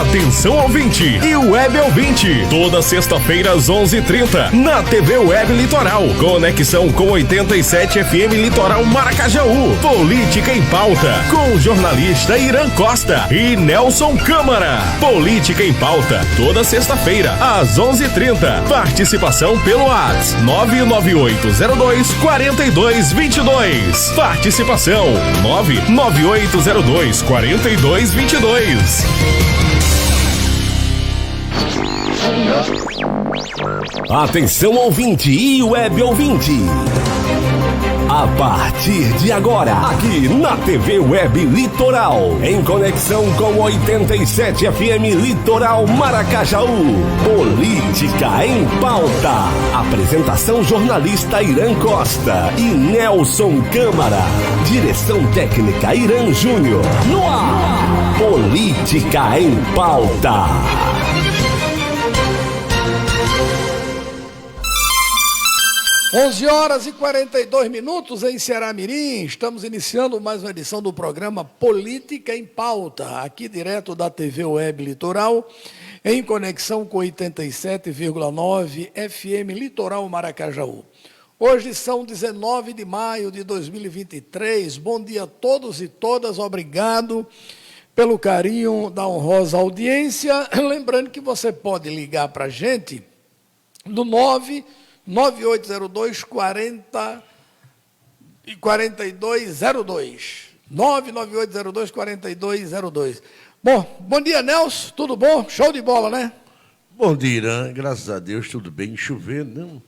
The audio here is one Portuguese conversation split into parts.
Atenção ouvinte e web ouvinte, toda sexta-feira às 11h30 na TV Web Litoral, conexão com 87 FM Litoral Maracajaú, Política em Pauta, com o jornalista Irã Costa e Nelson Câmara. Política em Pauta, toda sexta-feira às 11h30. Participação pelo WhatsApp 99802-4222. Participação 99802-4222. Atenção ouvinte e web ouvinte. A partir de agora, aqui na TV Web Litoral, em conexão com 87 FM Litoral Maracajaú, Política em Pauta. Apresentação jornalista Irã Costa e Nelson Câmara. Direção técnica Irã Júnior. No ar, Política em Pauta. 11h42 em Ceará-Mirim. Estamos iniciando mais uma edição do programa Política em Pauta, aqui direto da TV Web Litoral, em conexão com 87,9 FM Litoral Maracajaú. Hoje são 19 de maio de 2023. Bom dia a todos e todas. Obrigado pelo carinho da honrosa audiência. Lembrando que você pode ligar para a gente no 99802-4202. 99802-4202. Bom dia, Nelson. Tudo bom? Show de bola, né? Bom dia, Irã. Graças a Deus, tudo bem. Chovendo, não?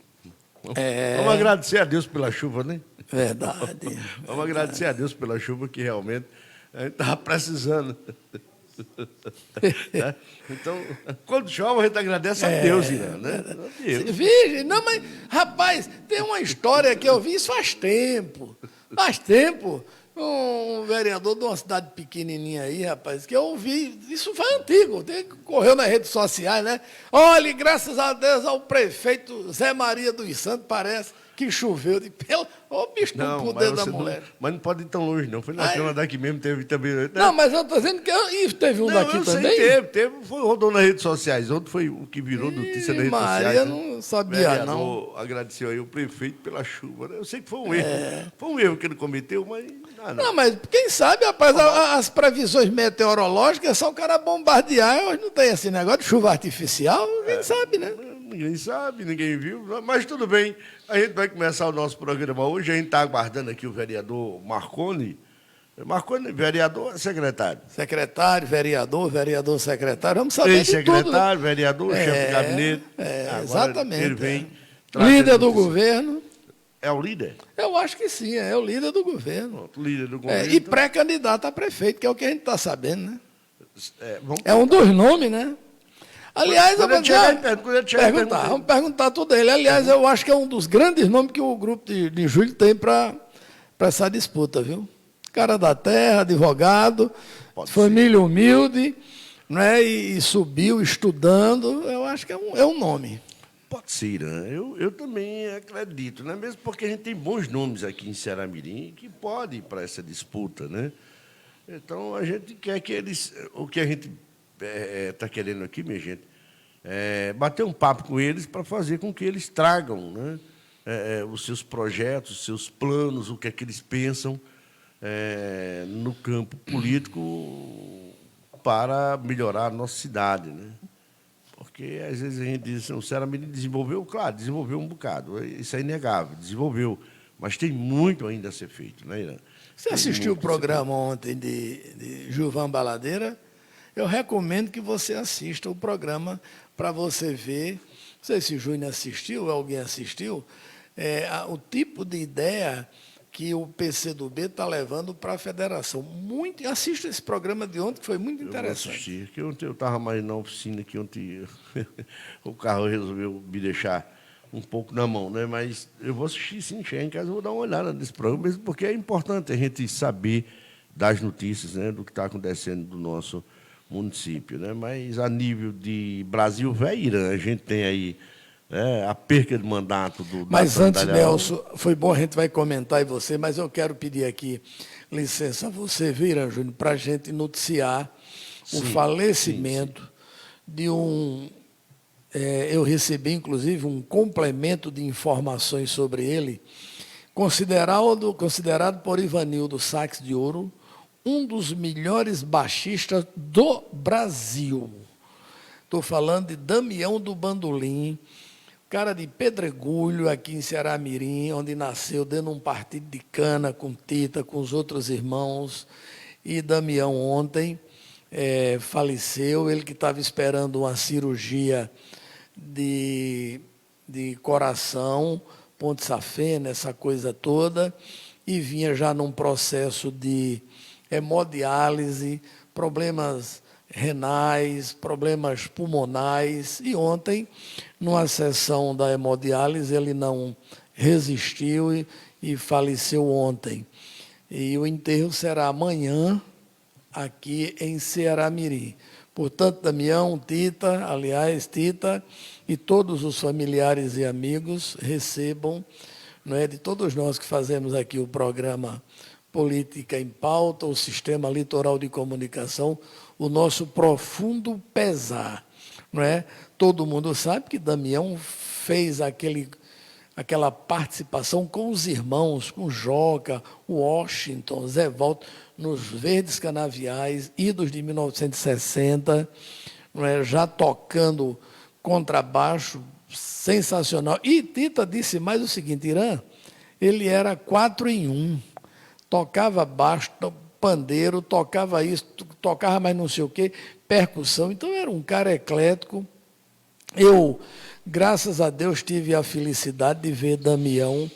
Vamos agradecer a Deus pela chuva, né? Verdade. Vamos agradecer a Deus pela chuva, que realmente a gente estava precisando. Então, quando chove, a gente agradece a Deus, Irã, né? Virgem, não, mas, rapaz, tem uma história que eu vi, isso faz tempo. Um vereador de uma cidade pequenininha aí, rapaz, que eu ouvi, isso foi antigo, correu nas redes sociais, né? Olha, graças a Deus ao prefeito Zé Maria dos Santos, parece que choveu. Ô, bicho, no poder da mulher. Mas não pode ir tão longe, não. Foi na cama daqui mesmo, teve também. Né? Não, mas eu estou dizendo que teve um daqui também. Rodou nas redes sociais. Ontem foi o que virou notícia nas redes sociais. Eu não sabia, não. Agradeceu aí o prefeito pela chuva. Né? Eu sei que foi um erro. Foi um erro que ele cometeu, mas. Não, mas quem sabe, rapaz, as previsões meteorológicas é só o cara bombardear. Hoje não tem esse negócio de chuva artificial, quem sabe, né? Ninguém sabe, ninguém viu, mas tudo bem. A gente vai começar o nosso programa hoje. A gente está aguardando aqui o vereador Marconi. Marconi, vereador, secretário? Secretário, vereador, secretário. Vamos saber de tudo. Secretário, vereador, chefe de gabinete. Exatamente. Ele vem. Líder do governo. É o líder? Eu acho que sim, é o líder do governo. Líder do governo. E pré-candidato a prefeito, que é o que a gente está sabendo, né? Um dos nomes, né? Aliás, vamos perguntar tudo a ele. Aliás, eu acho que é um dos grandes nomes que o grupo de Júlio tem para essa disputa, viu? Cara da terra, advogado, família humilde, né? E subiu estudando. Eu acho que é um nome. Pode ser, né? Eu também acredito, né? Mesmo porque a gente tem bons nomes aqui em Ceará-Mirim que podem ir para essa disputa, né? Então, a gente quer que eles... O que a gente está querendo aqui, minha gente, bater um papo com eles para fazer com que eles tragam, né, os seus projetos, os seus planos, o que é que eles pensam no campo político para melhorar a nossa cidade, né? Porque, às vezes, a gente diz assim, o Ceará-Mirim desenvolveu, claro, desenvolveu um bocado, isso é inegável, desenvolveu, mas tem muito ainda a ser feito, né, Irã? Você assistiu o programa ontem de Gilvan Baladeira? Eu recomendo que você assista o programa para você ver, não sei se o Júnior assistiu, alguém assistiu, o tipo de ideia que o PCdoB está levando para a federação. Assista esse programa de ontem, que foi muito interessante. Eu assisti, que ontem eu estava mais na oficina, que ontem o carro resolveu me deixar um pouco na mão, né? Mas eu vou assistir, sim, chegar em casa, eu vou dar uma olhada nesse programa, mesmo porque é importante a gente saber das notícias, né, do que está acontecendo do nosso município, né? Mas a nível de Brasil velho, a gente tem aí a perca de mandato do... Mas antes, Nelson, foi bom, a gente vai comentar e você, mas eu quero pedir aqui licença a você, Vira Júnior, para a gente noticiar o falecimento de eu recebi, inclusive, um complemento de informações sobre ele, considerado por Ivanildo Sax de Ouro um dos melhores baixistas do Brasil. Estou falando de Damião do Bandolim, cara de Pedregulho, aqui em Ceará-Mirim, onde nasceu dentro de um partido de cana com Tita, com os outros irmãos. E Damião ontem faleceu, ele que estava esperando uma cirurgia de coração, ponte safena, essa coisa toda, e vinha já num processo de hemodiálise, problemas renais, problemas pulmonais, e ontem, numa sessão da hemodiálise, ele não resistiu e faleceu ontem. E o enterro será amanhã, aqui em Ceará-Mirim. Portanto, Damião, Tita, e todos os familiares e amigos recebam, não é, de todos nós que fazemos aqui o programa Política em Pauta, o Sistema Litoral de Comunicação, o nosso profundo pesar. Não é? Todo mundo sabe que Damião fez aquela participação com os irmãos, com Joca, Washington, Zé Walter, nos Verdes Canaviais, idos de 1960, não é? Já tocando contrabaixo, sensacional. E Tita disse mais o seguinte, Irã, ele era 4 em 1, tocava baixo, pandeiro, tocava isso, tocava mais não sei o quê, percussão, então era um cara eclético. Eu, graças a Deus, tive a felicidade de ver Damião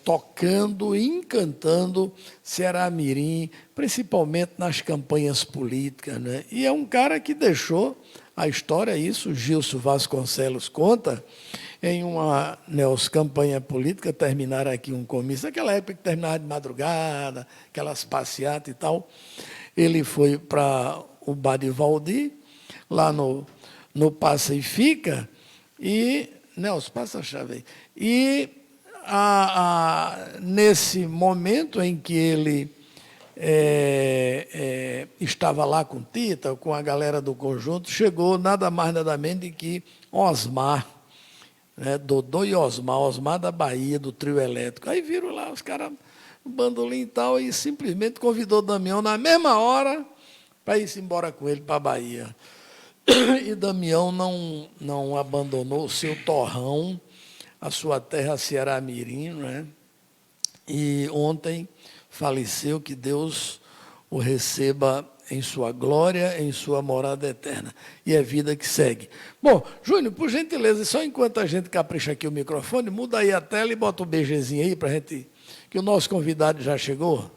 tocando e encantando Ceará-Mirim, principalmente nas campanhas políticas, né? E é um cara que deixou a história, isso Gilson Vasconcelos conta, em uma campanha política, terminaram aqui um comício, naquela época que terminava de madrugada, aquelas passeatas e tal, ele foi para o Bar de Valdir, lá no Passa e Fica, e, Nelson, passa a chave aí, e nesse momento em que ele estava lá com Tita, com a galera do conjunto, chegou nada mais, nada menos do que Osmar, né, Dodô e Osmar da Bahia, do trio elétrico. Aí viram lá os caras, o bandolim e tal, e simplesmente convidou Damião na mesma hora para ir-se embora com ele para a Bahia. E Damião não abandonou o seu torrão, a sua terra Ceará-Mirim, né? E ontem faleceu, que Deus o receba em sua glória, em sua morada eterna. E é vida que segue. Bom, Júnior, por gentileza, só enquanto a gente capricha aqui o microfone, muda aí a tela e bota um BGzinho aí para a gente, que o nosso convidado já chegou.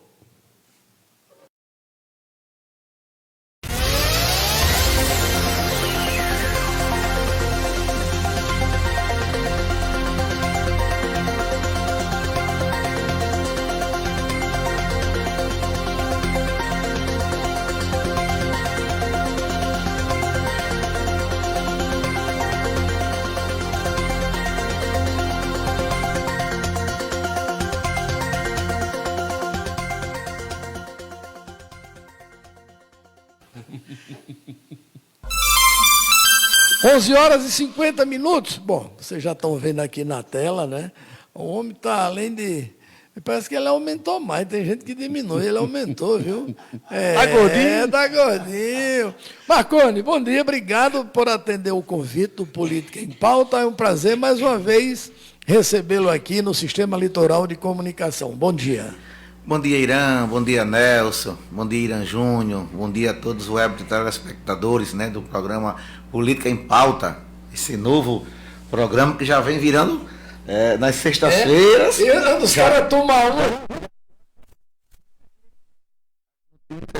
Onze horas e 50 minutos. Bom, vocês já estão vendo aqui na tela, né? O homem está, além de... Parece que ele aumentou mais, tem gente que diminui, ele aumentou, viu? Tá gordinho? Tá gordinho. Marconi, bom dia, obrigado por atender o convite do Política em Pauta. É um prazer, mais uma vez, recebê-lo aqui no Sistema Litoral de Comunicação. Bom dia. Bom dia, Irã, bom dia, Nelson, bom dia, Irã Júnior, bom dia a todos os web telespectadores, né, do programa Política em Pauta, esse novo programa que já vem virando nas sextas-feiras. Os caras tomam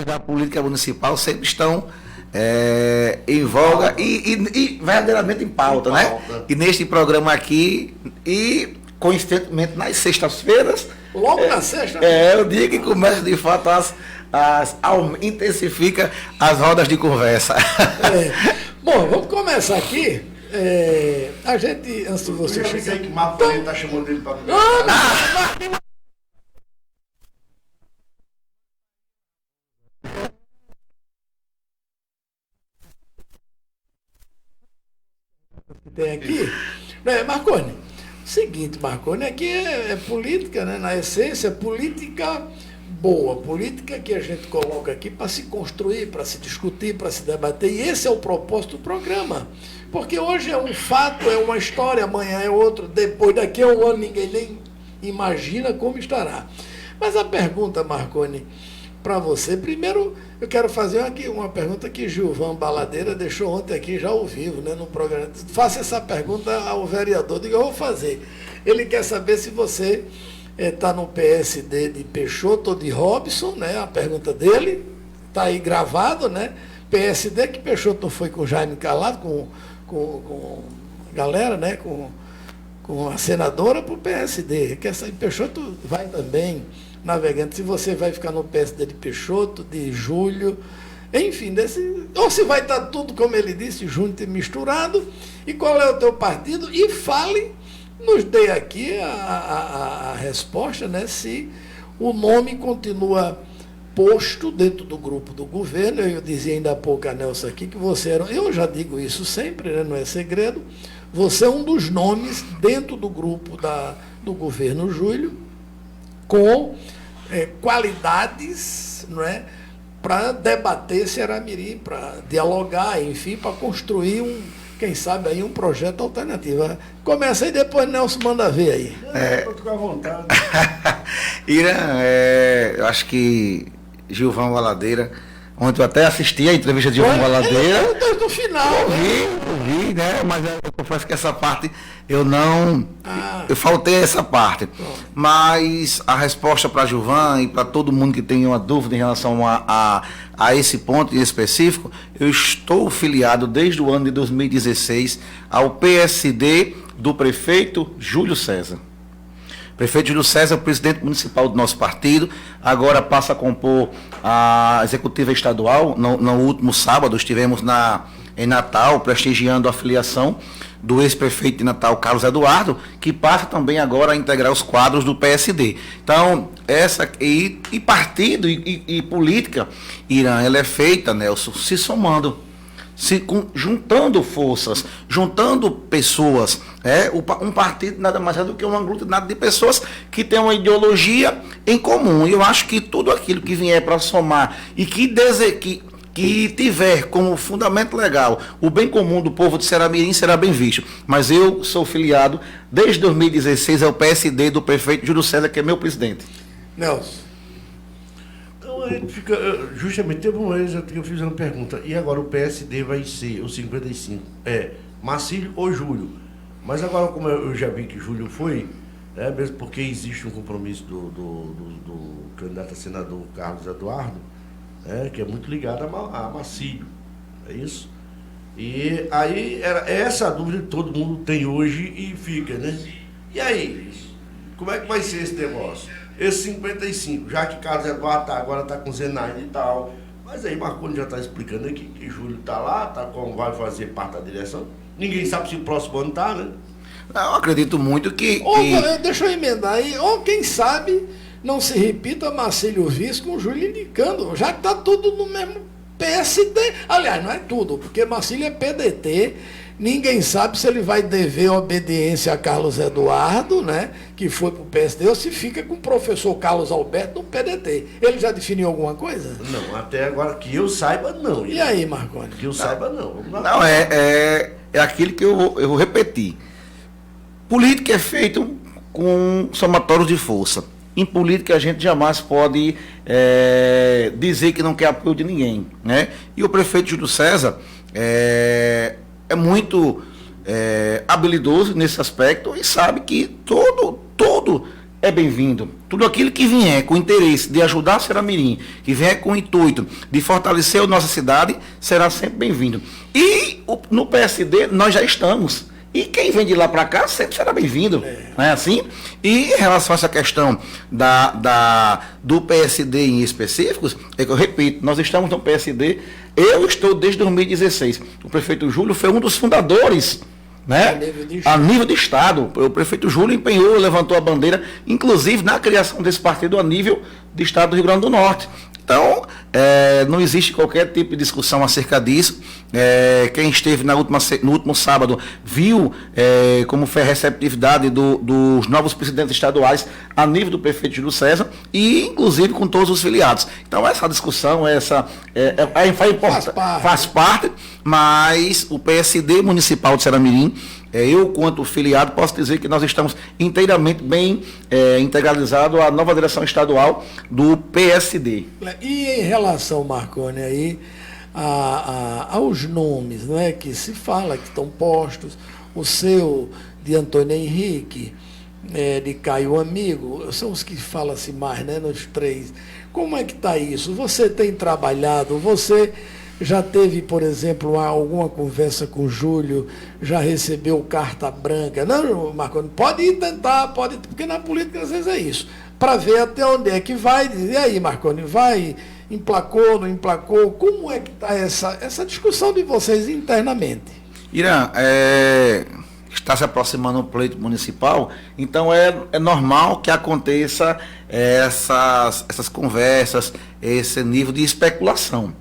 da política municipal sempre estão em voga e verdadeiramente em pauta, né? E neste programa aqui, e coincidentemente nas sextas-feiras, logo na sexta? É o dia que começa de fato intensifica as rodas de conversa. Bom, vamos começar aqui. A gente, antes de você chegar... Eu sei que o Marco está chamando ele para... Seguinte, Marconi, aqui é política, né? Na essência, política boa, política que a gente coloca aqui para se construir, para se discutir, para se debater, e esse é o propósito do programa. Porque hoje é um fato, é uma história, amanhã é outro, depois daqui a um ano ninguém nem imagina como estará. Mas a pergunta, Marconi, para você, primeiro eu quero fazer aqui uma pergunta que Gilvan Baladeira deixou ontem aqui já ao vivo, né, no programa. Faça essa pergunta ao vereador, diga, eu vou fazer. Ele quer saber se você está no PSD de Peixoto ou de Robson, né, a pergunta dele, está aí gravado, né, PSD que Peixoto foi com Jaime Calado, com a galera, né, com a senadora para o PSD, que essa Peixoto vai também navegando, se você vai ficar no PSD de Peixoto, de Júlio, enfim, ou se vai estar tudo, como ele disse, junto e misturado, e qual é o teu partido, e fale, nos dê aqui a resposta, né, se o nome continua posto dentro do grupo do governo. Eu dizia ainda há pouco a Nelson aqui que você era, eu já digo isso sempre, né, não é segredo, você é um dos nomes dentro do grupo do governo Júlio, com qualidades, não é, para debater Ceará-Mirim, para dialogar, enfim, para construir quem sabe aí um projeto alternativo. Começa aí, depois Nelson manda ver aí. Estou com a vontade. Irã, eu acho que Gilvan Baladeira, ontem eu até assisti a entrevista de Gilvan Baladeira. Desde o final. Eu vi, né? Mas eu confesso que essa parte eu não. Eu faltei essa parte. Mas a resposta para Gilvan e para todo mundo que tem uma dúvida em relação a esse ponto em específico, eu estou filiado desde o ano de 2016 ao PSD do prefeito Júlio César. O prefeito Júlio César é o presidente municipal do nosso partido, agora passa a compor a executiva estadual. No último sábado estivemos em Natal prestigiando a filiação do ex-prefeito de Natal, Carlos Eduardo, que passa também agora a integrar os quadros do PSD. Então, partido e política, Irã, ela é feita, Nelson, se somando, juntando forças, juntando pessoas. Um partido nada mais é do que um aglutinado de pessoas que têm uma ideologia em comum. E eu acho que tudo aquilo que vier para somar e que tiver como fundamento legal o bem comum do povo de Ceará-Mirim será bem visto. Mas eu sou filiado desde 2016 ao PSD do prefeito Júlio César, que é meu presidente. Nelson. Então a gente fica, justamente, teve uma vez que eu fiz uma pergunta, e agora o PSD vai ser, os 55, Marcílio ou Júlio? Mas agora, como eu já vi que Júlio foi, mesmo porque existe um compromisso do candidato a senador Carlos Eduardo, que é muito ligado a Marcílio, é isso? E aí, essa a dúvida que todo mundo tem hoje e fica, né? E aí, como é que vai ser esse negócio? Esse 55, já que Carlos Eduardo agora está com Zenaide e tal, mas aí Marconi já está explicando aqui que Júlio está lá, vai fazer parte da direção. Ninguém sabe se o próximo ano está, né? Eu acredito muito que... Deixa eu emendar aí, ou quem sabe não se repita Marcílio Vice com o Júlio indicando, já que está tudo no mesmo PSD. Aliás, não é tudo, porque Marcílio é PDT, ninguém sabe se ele vai dever obediência a Carlos Eduardo, né, que foi para o PSD, ou se fica com o professor Carlos Alberto no PDT. Ele já definiu alguma coisa? Não, até agora que eu saiba, não. E aí, Marconi? Que eu saiba, não. Não, é aquilo que eu vou repetir. Política é feito com somatório de força. Em política a gente jamais pode dizer que não quer apoio de ninguém, né? E o prefeito Júlio César é muito habilidoso nesse aspecto e sabe que todo é bem-vindo. Tudo aquilo que vier com interesse de ajudar a Ceará-Mirim, que vier com o intuito de fortalecer a nossa cidade, será sempre bem-vindo. E no PSD nós já estamos. E quem vem de lá para cá sempre será bem-vindo, não é assim? E em relação a essa questão do PSD em específicos, é que eu repito, nós estamos no PSD, eu estou desde 2016. O prefeito Júlio foi um dos fundadores, né? A nível de Estado. O prefeito Júlio empenhou, levantou a bandeira, inclusive na criação desse partido a nível do Estado do Rio Grande do Norte. Então, não existe qualquer tipo de discussão acerca disso. Quem esteve no último sábado viu como foi a receptividade dos novos presidentes estaduais a nível do prefeito Júlio César e, inclusive, com todos os filiados. Então, essa discussão, faz parte, mas o PSD municipal de Ceará-Mirim, eu, quanto filiado, posso dizer que nós estamos inteiramente bem integralizados à nova direção estadual do PSD. E em relação, Marconi, aí, aos nomes, né, que se fala que estão postos, o seu de Antônio Henrique, de Caio Amigo, são os que falam-se mais, né, nos três. Como é que está isso? Você tem trabalhado, você já teve, por exemplo, alguma conversa com o Júlio, já recebeu carta branca? Não, Marconi, pode tentar, porque na política às vezes é isso, para ver até onde é que vai. E aí, Marconi, vai, emplacou, não emplacou? Como é que está essa discussão de vocês internamente? Irã, está se aproximando o pleito municipal, então é normal que aconteça essas conversas, esse nível de especulação.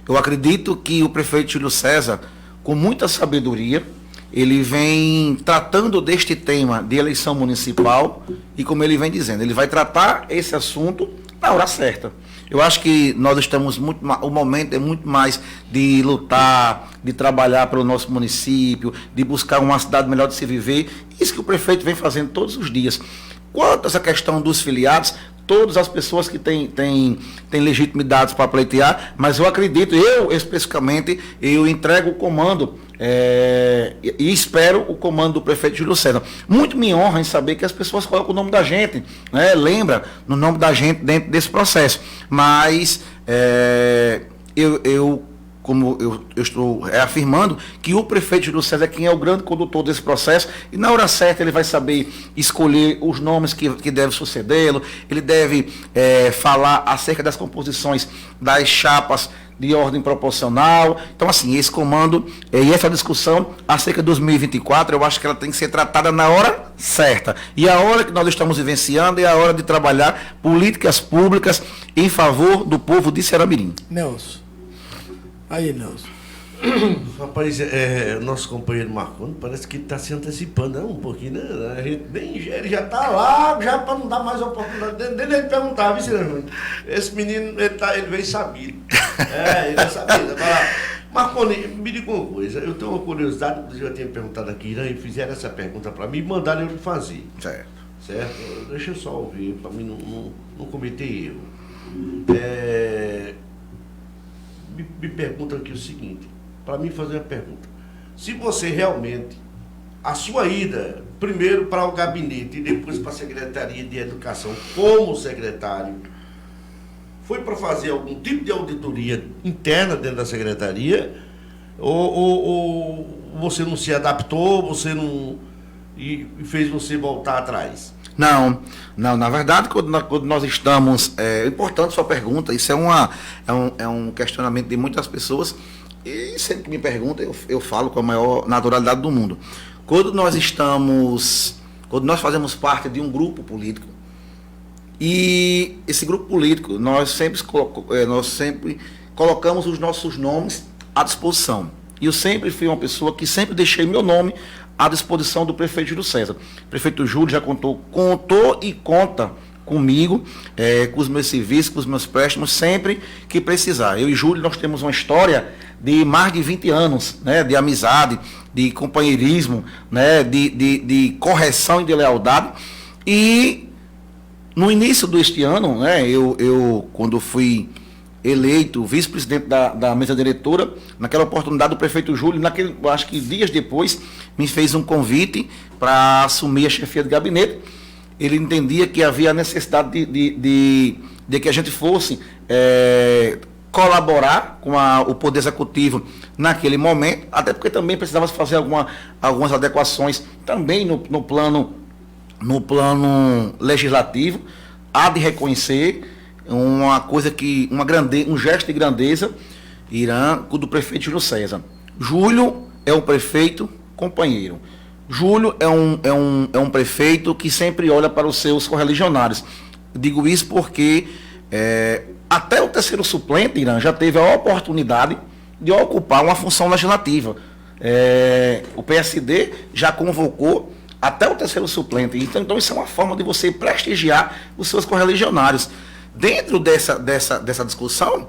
Eu acredito que o prefeito Júlio César, com muita sabedoria, ele vem tratando deste tema de eleição municipal e, como ele vem dizendo, ele vai tratar esse assunto na hora certa. Eu acho que nós estamos o momento é muito mais de lutar, de trabalhar pelo nosso município, de buscar uma cidade melhor de se viver. Isso que o prefeito vem fazendo todos os dias. Quanto a essa questão dos filiados, todas as pessoas que têm legitimidade para pleitear, mas eu acredito, eu especificamente, eu entrego o comando e espero o comando do prefeito Júlio César. Muito me honra em saber que as pessoas colocam o nome da gente, né? Lembra no nome da gente dentro desse processo, mas como eu estou reafirmando, que o prefeito Júlio César é quem é o grande condutor desse processo, e na hora certa ele vai saber escolher os nomes que devem sucedê-lo, ele deve falar acerca das composições das chapas de ordem proporcional. Então, assim, esse comando e essa discussão acerca de 2024, eu acho que ela tem que ser tratada na hora certa. E a hora que nós estamos vivenciando é a hora de trabalhar políticas públicas em favor do povo de Ceará-Mirim. Nelson. Aí, Nelson. Rapaz, nosso companheiro Marconi parece que está se antecipando um pouquinho, né? A gente ele já está lá, já para não dar mais oportunidade dele perguntar, viu, Cirano? Esse menino, ele veio sabido. Ele é sabido. Marconi, me diga uma coisa, eu tenho uma curiosidade, eu já tinha perguntado aqui, né, e fizeram essa pergunta para mim e mandaram eu lhe fazer. Certo? Deixa eu só ouvir, para mim não cometer erro. Me perguntam aqui o seguinte, para mim fazer uma pergunta. Se você realmente, a sua ida, primeiro para o gabinete e depois para a Secretaria de Educação como secretário, foi para fazer algum tipo de auditoria interna dentro da Secretaria, ou você não se adaptou, você não... e fez você voltar atrás? Não, na verdade, quando nós estamos... É importante sua pergunta, isso é um questionamento de muitas pessoas, e sempre que me perguntam, eu falo com a maior naturalidade do mundo. Quando nós fazemos parte de um grupo político, e esse grupo político, nós sempre colocamos os nossos nomes à disposição. E eu sempre fui uma pessoa que sempre deixei meu nome à disposição do prefeito Júlio César. O prefeito Júlio já contou e conta comigo, com os meus serviços, com os meus préstimos, sempre que precisar. Eu e Júlio, nós temos uma história de mais de 20 anos, né, de amizade, de companheirismo, né, de correção e de lealdade. E no início deste ano, né, eu quando fui eleito vice-presidente da mesa diretora, naquela oportunidade o prefeito Júlio, acho que dias depois, me fez um convite para assumir a chefia de gabinete. Ele entendia que havia a necessidade de que a gente fosse colaborar com o Poder Executivo naquele momento, até porque também precisava fazer algumas adequações também no plano legislativo. Há de reconhecer um gesto de grandeza, Irã, do prefeito Júlio César. Júlio é um prefeito companheiro. Júlio é um prefeito que sempre olha para os seus correligionários. Digo isso porque até o terceiro suplente, Irã, já teve a oportunidade de ocupar uma função legislativa. O PSD já convocou até o terceiro suplente. Então isso é uma forma de você prestigiar os seus correligionários. Dentro dessa discussão,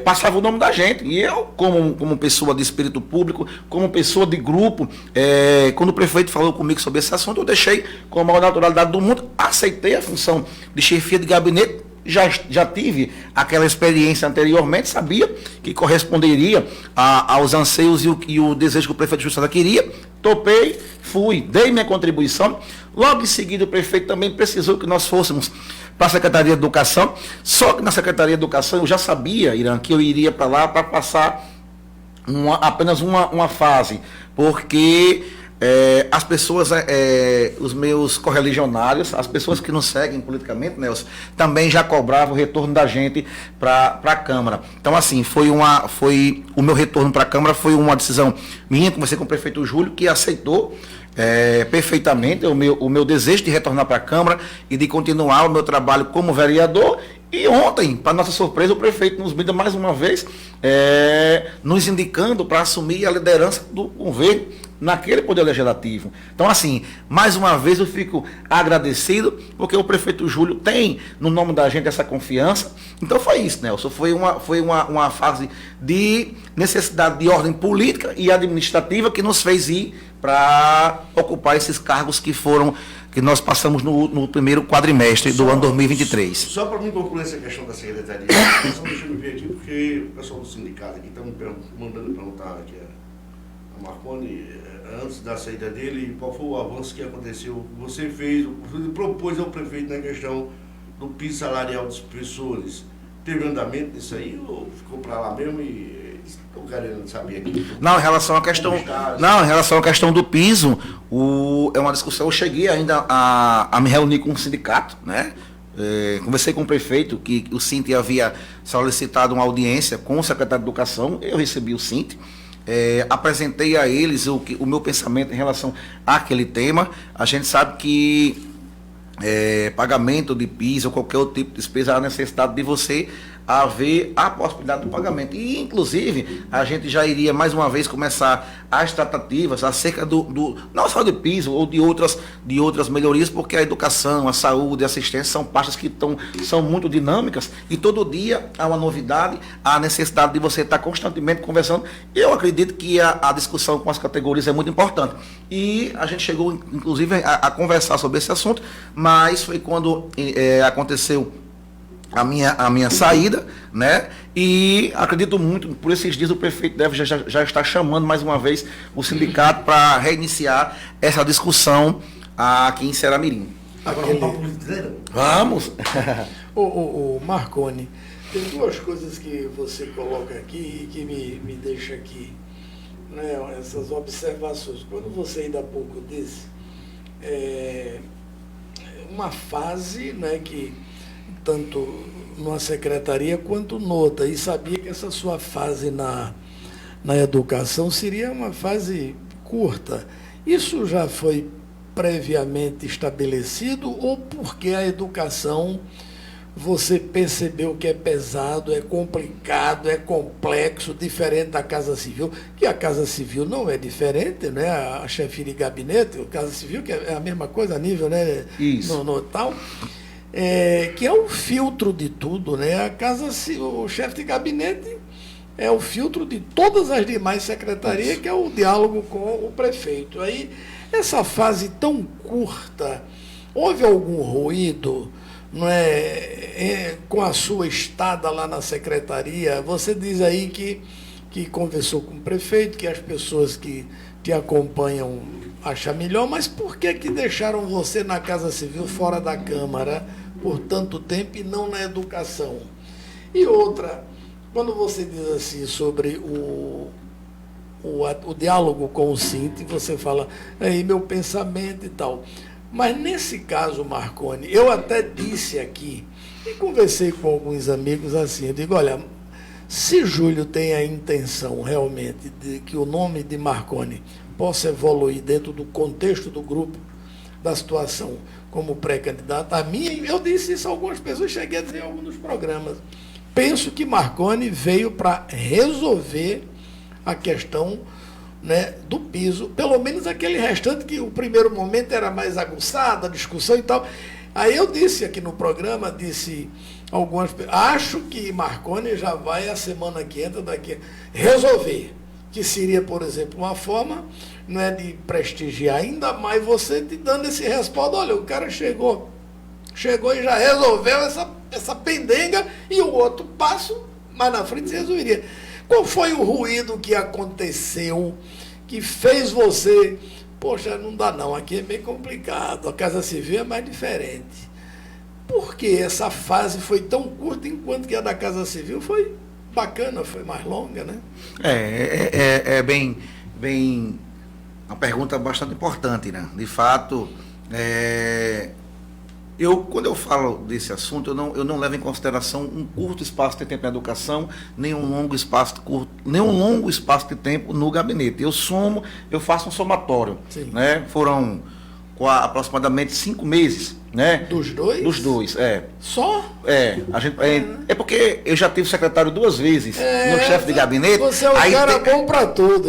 passava o nome da gente. E eu, como pessoa de espírito público, como pessoa de grupo, quando o prefeito falou comigo sobre esse assunto, eu deixei com a maior naturalidade do mundo, aceitei a função de chefia de gabinete. Já tive aquela experiência anteriormente, sabia que corresponderia aos anseios e o desejo que o prefeito de Justiça queria. Topei, fui, dei minha contribuição. Logo em seguida, o prefeito também precisou que nós fôssemos para a Secretaria de Educação. Só que na Secretaria de Educação eu já sabia, Irã, que eu iria para lá para passar apenas uma fase, porque as pessoas, os meus correligionários, as pessoas que nos seguem politicamente, Nelson, também já cobravam o retorno da gente para a Câmara. Então, assim, o meu retorno para a Câmara foi uma decisão minha, conversei com o prefeito Júlio, que aceitou perfeitamente o meu desejo de retornar para a Câmara e de continuar o meu trabalho como vereador. E ontem, para nossa surpresa, o prefeito nos brinda mais uma vez, nos indicando para assumir a liderança do governo naquele poder legislativo. Então, assim, mais uma vez eu fico agradecido, porque o prefeito Júlio tem, no nome da gente, essa confiança. Então foi isso, Nelson, foi uma fase de necessidade de ordem política e administrativa que nos fez ir para ocupar esses cargos que nós passamos no primeiro quadrimestre do ano 2023. Só para mim concluir essa questão da secretaria, só deixa eu ver aqui, porque o pessoal do sindicato aqui está me mandando perguntar aqui a Marconi, antes da saída dele, qual foi o avanço que aconteceu, você propôs ao prefeito na questão do piso salarial dos professores. Teve andamento nisso aí ou ficou para lá mesmo e estou querendo saber aqui? Não, em relação à questão do piso, é uma discussão. Eu cheguei ainda a me reunir com o sindicato, né? Conversei com o prefeito, que o Cinti havia solicitado uma audiência com o secretário de Educação, eu recebi o Cinti. Apresentei a eles o meu pensamento em relação àquele tema. A gente sabe que pagamento de piso ou qualquer outro tipo de despesa, há necessidade de você haver a possibilidade do pagamento. E, inclusive, a gente já iria mais uma vez começar as tratativas acerca não só de piso ou de outras melhorias, porque a educação, a saúde, a assistência são pastas que são muito dinâmicas e todo dia há uma novidade, há a necessidade de você estar constantemente conversando. Eu acredito que a discussão com as categorias é muito importante. E a gente chegou, inclusive, a conversar sobre esse assunto, mas foi quando aconteceu a minha saída, né? E acredito muito, por esses dias o prefeito deve já estar chamando mais uma vez o sindicato para reiniciar essa discussão aqui em Ceará-Mirim. Agora vamos para a política. Vamos! O Marconi, tem duas coisas que você coloca aqui e que me deixa aqui, né, essas observações. Quando você ainda há pouco disse, uma fase, né, que tanto numa secretaria quanto noutra, e sabia que essa sua fase na educação seria uma fase curta. Isso já foi previamente estabelecido ou porque a educação você percebeu que é pesado, é complicado, é complexo, diferente da Casa Civil, que a Casa Civil não é diferente, né? A chefia de gabinete, a Casa Civil, que é a mesma coisa a nível, né? Isso. No tal, que é o filtro de tudo, né? O chefe de gabinete é o filtro de todas as demais secretarias, que é o diálogo com o prefeito. Aí, essa fase tão curta, houve algum ruído, não com a sua estada lá na secretaria? Você diz aí que conversou com o prefeito, que as pessoas que te acompanham acham melhor, mas por que deixaram você na Casa Civil fora da Câmara por tanto tempo e não na educação? E outra, quando você diz assim sobre o diálogo com o Cinti, você fala, aí meu pensamento e tal. Mas nesse caso, Marconi, eu até disse aqui, e conversei com alguns amigos assim, eu digo, olha, se Júlio tem a intenção realmente de que o nome de Marconi possa evoluir dentro do contexto do grupo, da situação como pré-candidato. A minha, eu disse isso a algumas pessoas, cheguei a dizer em alguns programas. Penso que Marconi veio para resolver a questão, né, do piso, pelo menos aquele restante que o primeiro momento era mais aguçado, a discussão e tal. Aí eu disse aqui no programa, disse algumas pessoas, acho que Marconi já vai a semana que entra daqui resolver, que seria, por exemplo, uma forma, não é, de prestigiar ainda mais você, te dando esse respaldo. Olha, o cara chegou e já resolveu essa pendenga, e o outro passo mais na frente se resolveria. Qual foi o ruído que aconteceu que fez você, poxa, não dá não, aqui é bem complicado, a Casa Civil é mais diferente? Por que essa fase foi tão curta, enquanto que a da Casa Civil foi bacana, foi mais longa, né? É bem uma pergunta bastante importante, né? De fato, quando eu falo desse assunto, eu não levo em consideração um curto espaço de tempo na educação, nem um longo espaço de tempo no gabinete. Eu faço um somatório, né? Foram aproximadamente 5 meses, né? Dos dois? Dos dois, Só? É porque eu já tive secretário 2 vezes no chefe de gabinete. Você é um cara bom para tudo.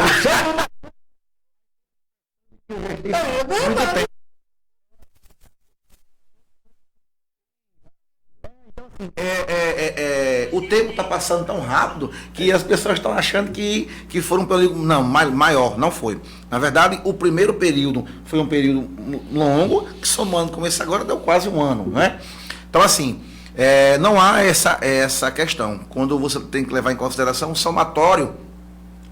O tempo está passando tão rápido que as pessoas estão achando que foram um período. Não, maior, não foi. Na verdade, o primeiro período foi um período longo, que somando com esse agora deu quase 1 ano, né? Então, assim, não há essa questão. Quando você tem que levar em consideração um somatório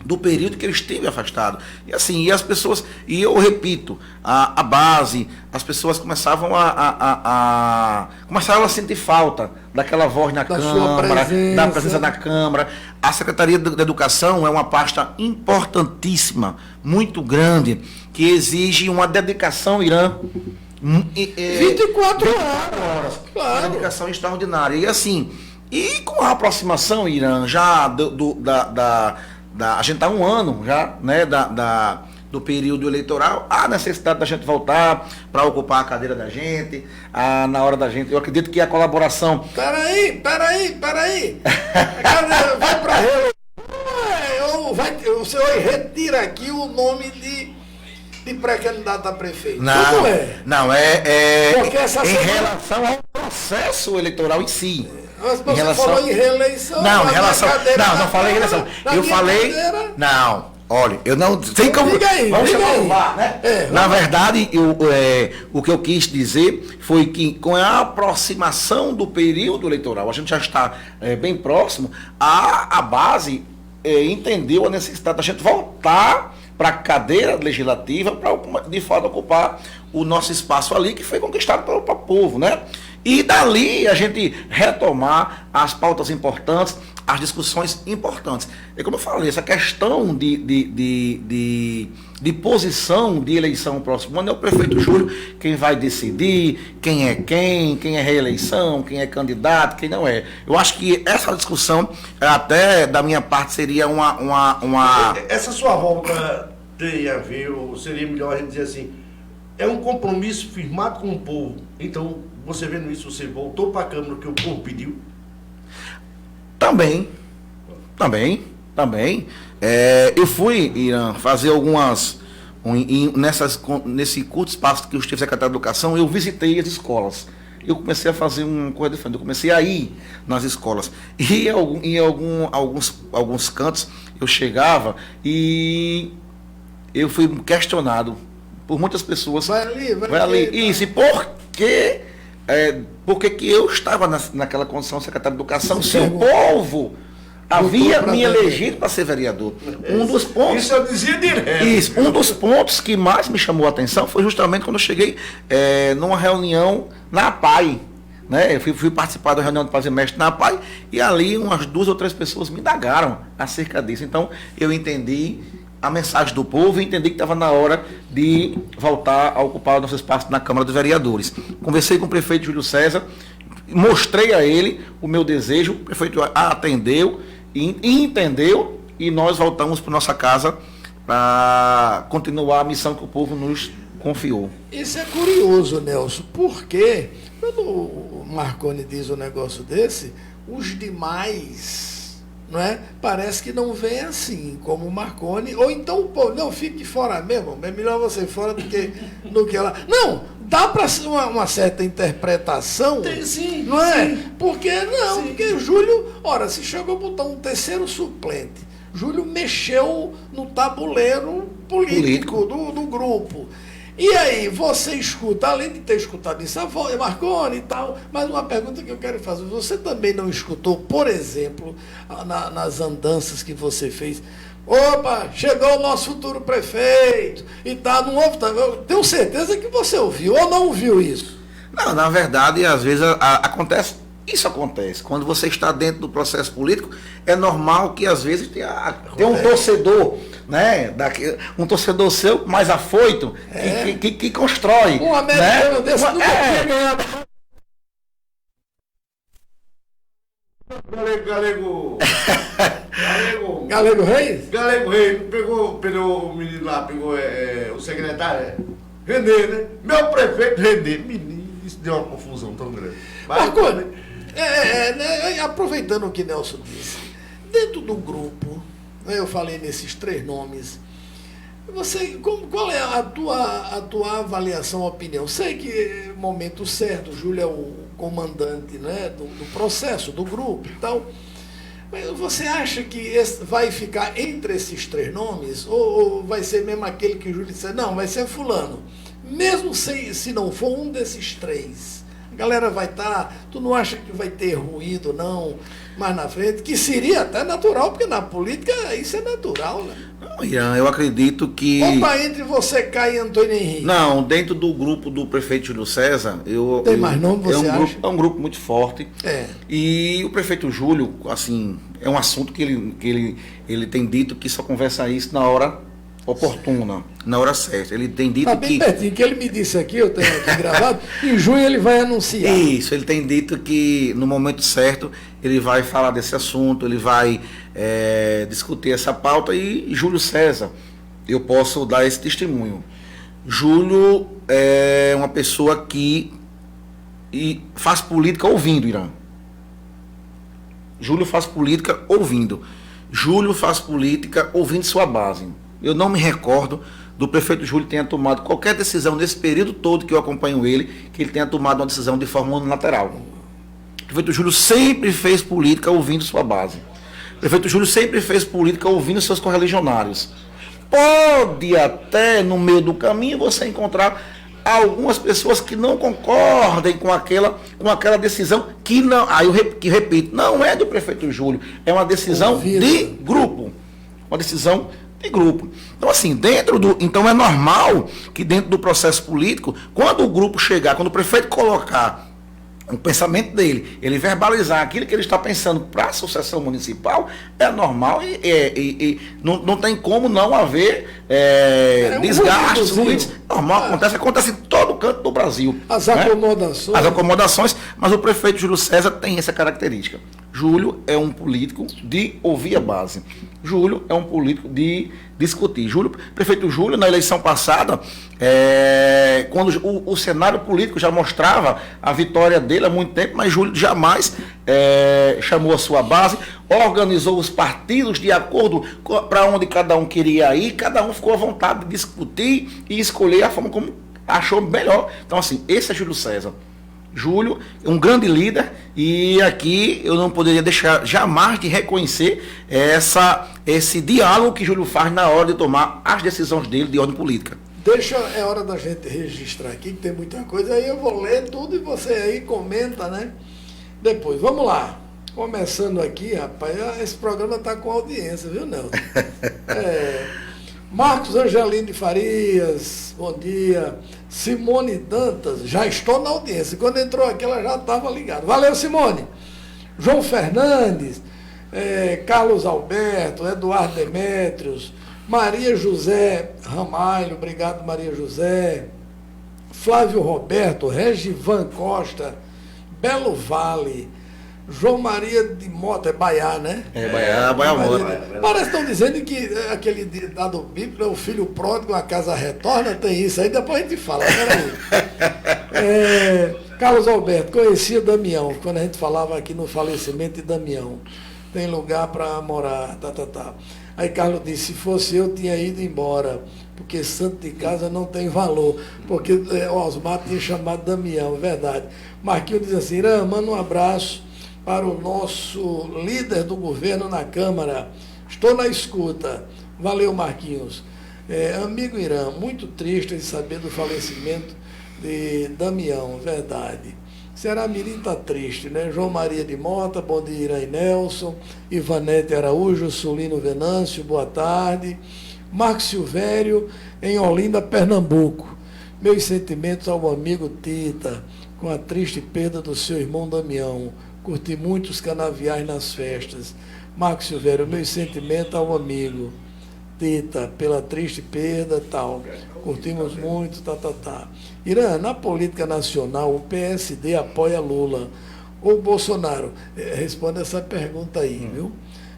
do período que ele esteve afastado. E assim, as pessoas, e eu repito, a base, as pessoas começavam começaram a sentir falta daquela voz na Câmara, da presença na Câmara. A Secretaria da Educação é uma pasta importantíssima, muito grande, que exige uma dedicação, Irã. 24 horas. Claro. Uma dedicação extraordinária. E assim, e com a aproximação, Irã, já a gente está 1 ano já, né, do período eleitoral, há necessidade da gente voltar para ocupar a cadeira da gente, na hora da gente. Eu acredito que a colaboração. Peraí. Vai para o senhor retira aqui o nome de pré-candidato a prefeito. Não, Porque essa em relação ao processo eleitoral em si. Mas você falou em reeleição. Não, não falei em reeleição. Eu falei. Não, olha, eu não. Tem como. Vamos chamar o VAR, né? Na verdade, o que eu quis dizer foi que com a aproximação do período eleitoral, a gente já está bem próximo, a base entendeu a necessidade da gente voltar para a cadeira legislativa, para de fato ocupar o nosso espaço ali, que foi conquistado pelo povo, né? E dali a gente retomar as pautas importantes, as discussões importantes. É como eu falei, essa questão de posição de eleição no próximo ano é o prefeito Júlio quem vai decidir quem é reeleição, quem é candidato, quem não é. Eu acho que essa discussão, até da minha parte, seria uma... Essa sua volta tem a ver, ou seria melhor a gente dizer assim, é um compromisso firmado com o povo. Então, você vendo isso, você voltou para a Câmara que o povo pediu? Também. Eu fui, Irã, fazer algumas... nesse curto espaço que eu estive secretário de Educação, eu visitei as escolas. Eu comecei a fazer uma coisa diferente. Eu comecei a ir nas escolas. E em alguns cantos eu chegava e eu fui questionado por muitas pessoas. Vai ali. Isso, e por que eu estava naquela condição de secretário de Educação, se o povo havia me elegido para ser vereador? Isso eu dizia direto. Isso, um dos pontos que mais me chamou a atenção foi justamente quando eu cheguei numa reunião na APAI. Né? Eu fui participar da reunião de paz e mestre na APAI, e ali umas 2 ou 3 pessoas me indagaram acerca disso. Então eu entendi a mensagem do povo e entendi que estava na hora de voltar a ocupar o nosso espaço na Câmara dos Vereadores. Conversei com o prefeito Júlio César, mostrei a ele o meu desejo, o prefeito atendeu e entendeu, e nós voltamos para nossa casa para continuar a missão que o povo nos confiou. Isso é curioso, Nelson, porque quando o Marconi diz um negócio desse, os demais, não é? Parece que não vem assim, como o Marconi, ou então, pô, não, fique fora mesmo, é melhor você ir fora do que lá. Não, dá para uma certa interpretação, Sim, não é? sim. Porque não, porque Júlio, ora, se chegou a botar um terceiro suplente, Júlio mexeu no tabuleiro político. Do grupo. E aí, você escuta, além de ter escutado isso, Marconi e tal, mas uma pergunta que eu quero fazer, você também não escutou, por exemplo, nas andanças que você fez, opa, chegou o nosso futuro prefeito e tal, não houve, eu tenho certeza que você ouviu ou não ouviu isso? Não, na verdade, às vezes acontece. Isso acontece. Quando você está dentro do processo político, é normal que às vezes tem um torcedor, né? Um torcedor seu mais afoito, que constrói. Um americano, né? Desse nunca tinha ganhado. Galego Reis? Galego Reis, pegou o menino lá, pegou o secretário, Renê, né? Meu prefeito Renê. Menino, isso deu uma confusão tão grande. Marconi, aproveitando o que Nelson disse, dentro do grupo, eu falei nesses 3 nomes, qual é a tua avaliação, opinião? Sei que é momento certo, o Júlio é o comandante, né, do processo, do grupo e tal, mas você acha que vai ficar entre esses 3 nomes, ou vai ser mesmo aquele que o Júlio disse, não, vai ser fulano, mesmo se não for um desses 3, a galera vai estar, tu não acha que vai ter ruído não, mais na frente, que seria até natural, porque na política isso é natural, né? Não, Irã, eu acredito que... Opa, entre você, Caio e Antônio Henrique. Não, dentro do grupo do prefeito Júlio César, tem mais nome, você acha? É um grupo muito forte. É. E o prefeito Júlio, assim, é um assunto que ele tem dito que só conversa isso na hora oportuna, na hora certa. Ele tem dito bem pertinho, que ele me disse aqui, eu tenho aqui gravado, em junho ele vai anunciar. Isso, ele tem dito que no momento certo ele vai falar desse assunto, ele vai discutir essa pauta e Júlio César, eu posso dar esse testemunho. Júlio é uma pessoa que faz política ouvindo, Irã. Júlio faz política ouvindo. Júlio faz política ouvindo sua base. Eu não me recordo do prefeito Júlio tenha tomado qualquer decisão nesse período todo que eu acompanho ele, que ele tenha tomado uma decisão de forma unilateral. O prefeito Júlio sempre fez política ouvindo sua base. O prefeito Júlio sempre fez política ouvindo seus correligionários. Pode até, no meio do caminho, você encontrar algumas pessoas que não concordem com aquela decisão que não, aí eu repito, não é do prefeito Júlio, é uma decisão de grupo. Uma decisão de grupo. Então, assim, então é normal que dentro do processo político, quando o grupo chegar, quando o prefeito colocar o pensamento dele, ele verbalizar aquilo que ele está pensando para a associação municipal, é normal e não tem como não haver desgastes, ruídos. Normal, acontece em todo canto do Brasil. As acomodações. Né? As acomodações, mas o prefeito Júlio César tem essa característica. Júlio é um político de ouvir a base. Júlio é um político de discutir. Prefeito Júlio, na eleição passada, quando o cenário político já mostrava a vitória dele há muito tempo, mas Júlio jamais chamou a sua base, organizou os partidos de acordo para onde cada um queria ir, cada um ficou à vontade de discutir e escolher a forma como achou melhor. Então, assim, esse é Júlio César. Júlio é um grande líder e aqui eu não poderia deixar jamais de reconhecer esse diálogo que Júlio faz na hora de tomar as decisões dele de ordem política. É hora da gente registrar aqui, que tem muita coisa, aí eu vou ler tudo e você aí comenta, né? Depois, vamos lá. Começando aqui, rapaz, esse programa está com audiência, viu, Nelson? Marcos Angelino de Farias, bom dia. Simone Dantas, já estou na audiência. Quando entrou aqui, ela já estava ligada. Valeu, Simone. João Fernandes, Carlos Alberto, Eduardo Demétrios, Maria José Ramalho, obrigado, Maria José. Flávio Roberto, Regivan Costa, Belo Vale, João Maria de Mota, é Baiá, né? Baiá Mota. Parece que estão dizendo que aquele ditado bíblico, o filho pródigo, a casa retorna, tem isso aí, depois a gente fala, peraí. Carlos Alberto, conhecia Damião, quando a gente falava aqui no falecimento de Damião. Tem lugar para morar, tá. Aí Carlos disse, se fosse eu, tinha ido embora, porque santo de casa não tem valor, porque Osmar tinha chamado Damião, verdade. Marquinhos diz assim, Irã, manda um abraço para o nosso líder do governo na Câmara. Estou na escuta. Valeu, Marquinhos. Amigo Irã, muito triste de saber do falecimento de Damião, verdade. Ceará-Mirim está triste, né? João Maria de Mota, bom dia, Irã e Nelson. Ivanete Araújo, Sulino Venâncio, boa tarde. Marcos Silvério, em Olinda, Pernambuco. Meus sentimentos ao amigo Tita, com a triste perda do seu irmão Damião. Curti muitos canaviais nas festas. Marcos Silvério, meus sentimentos ao amigo Tita, pela triste perda, tal. Curtimos muito, tá. Irã, na política nacional, o PSD apoia Lula ou Bolsonaro? Responda essa pergunta aí, viu?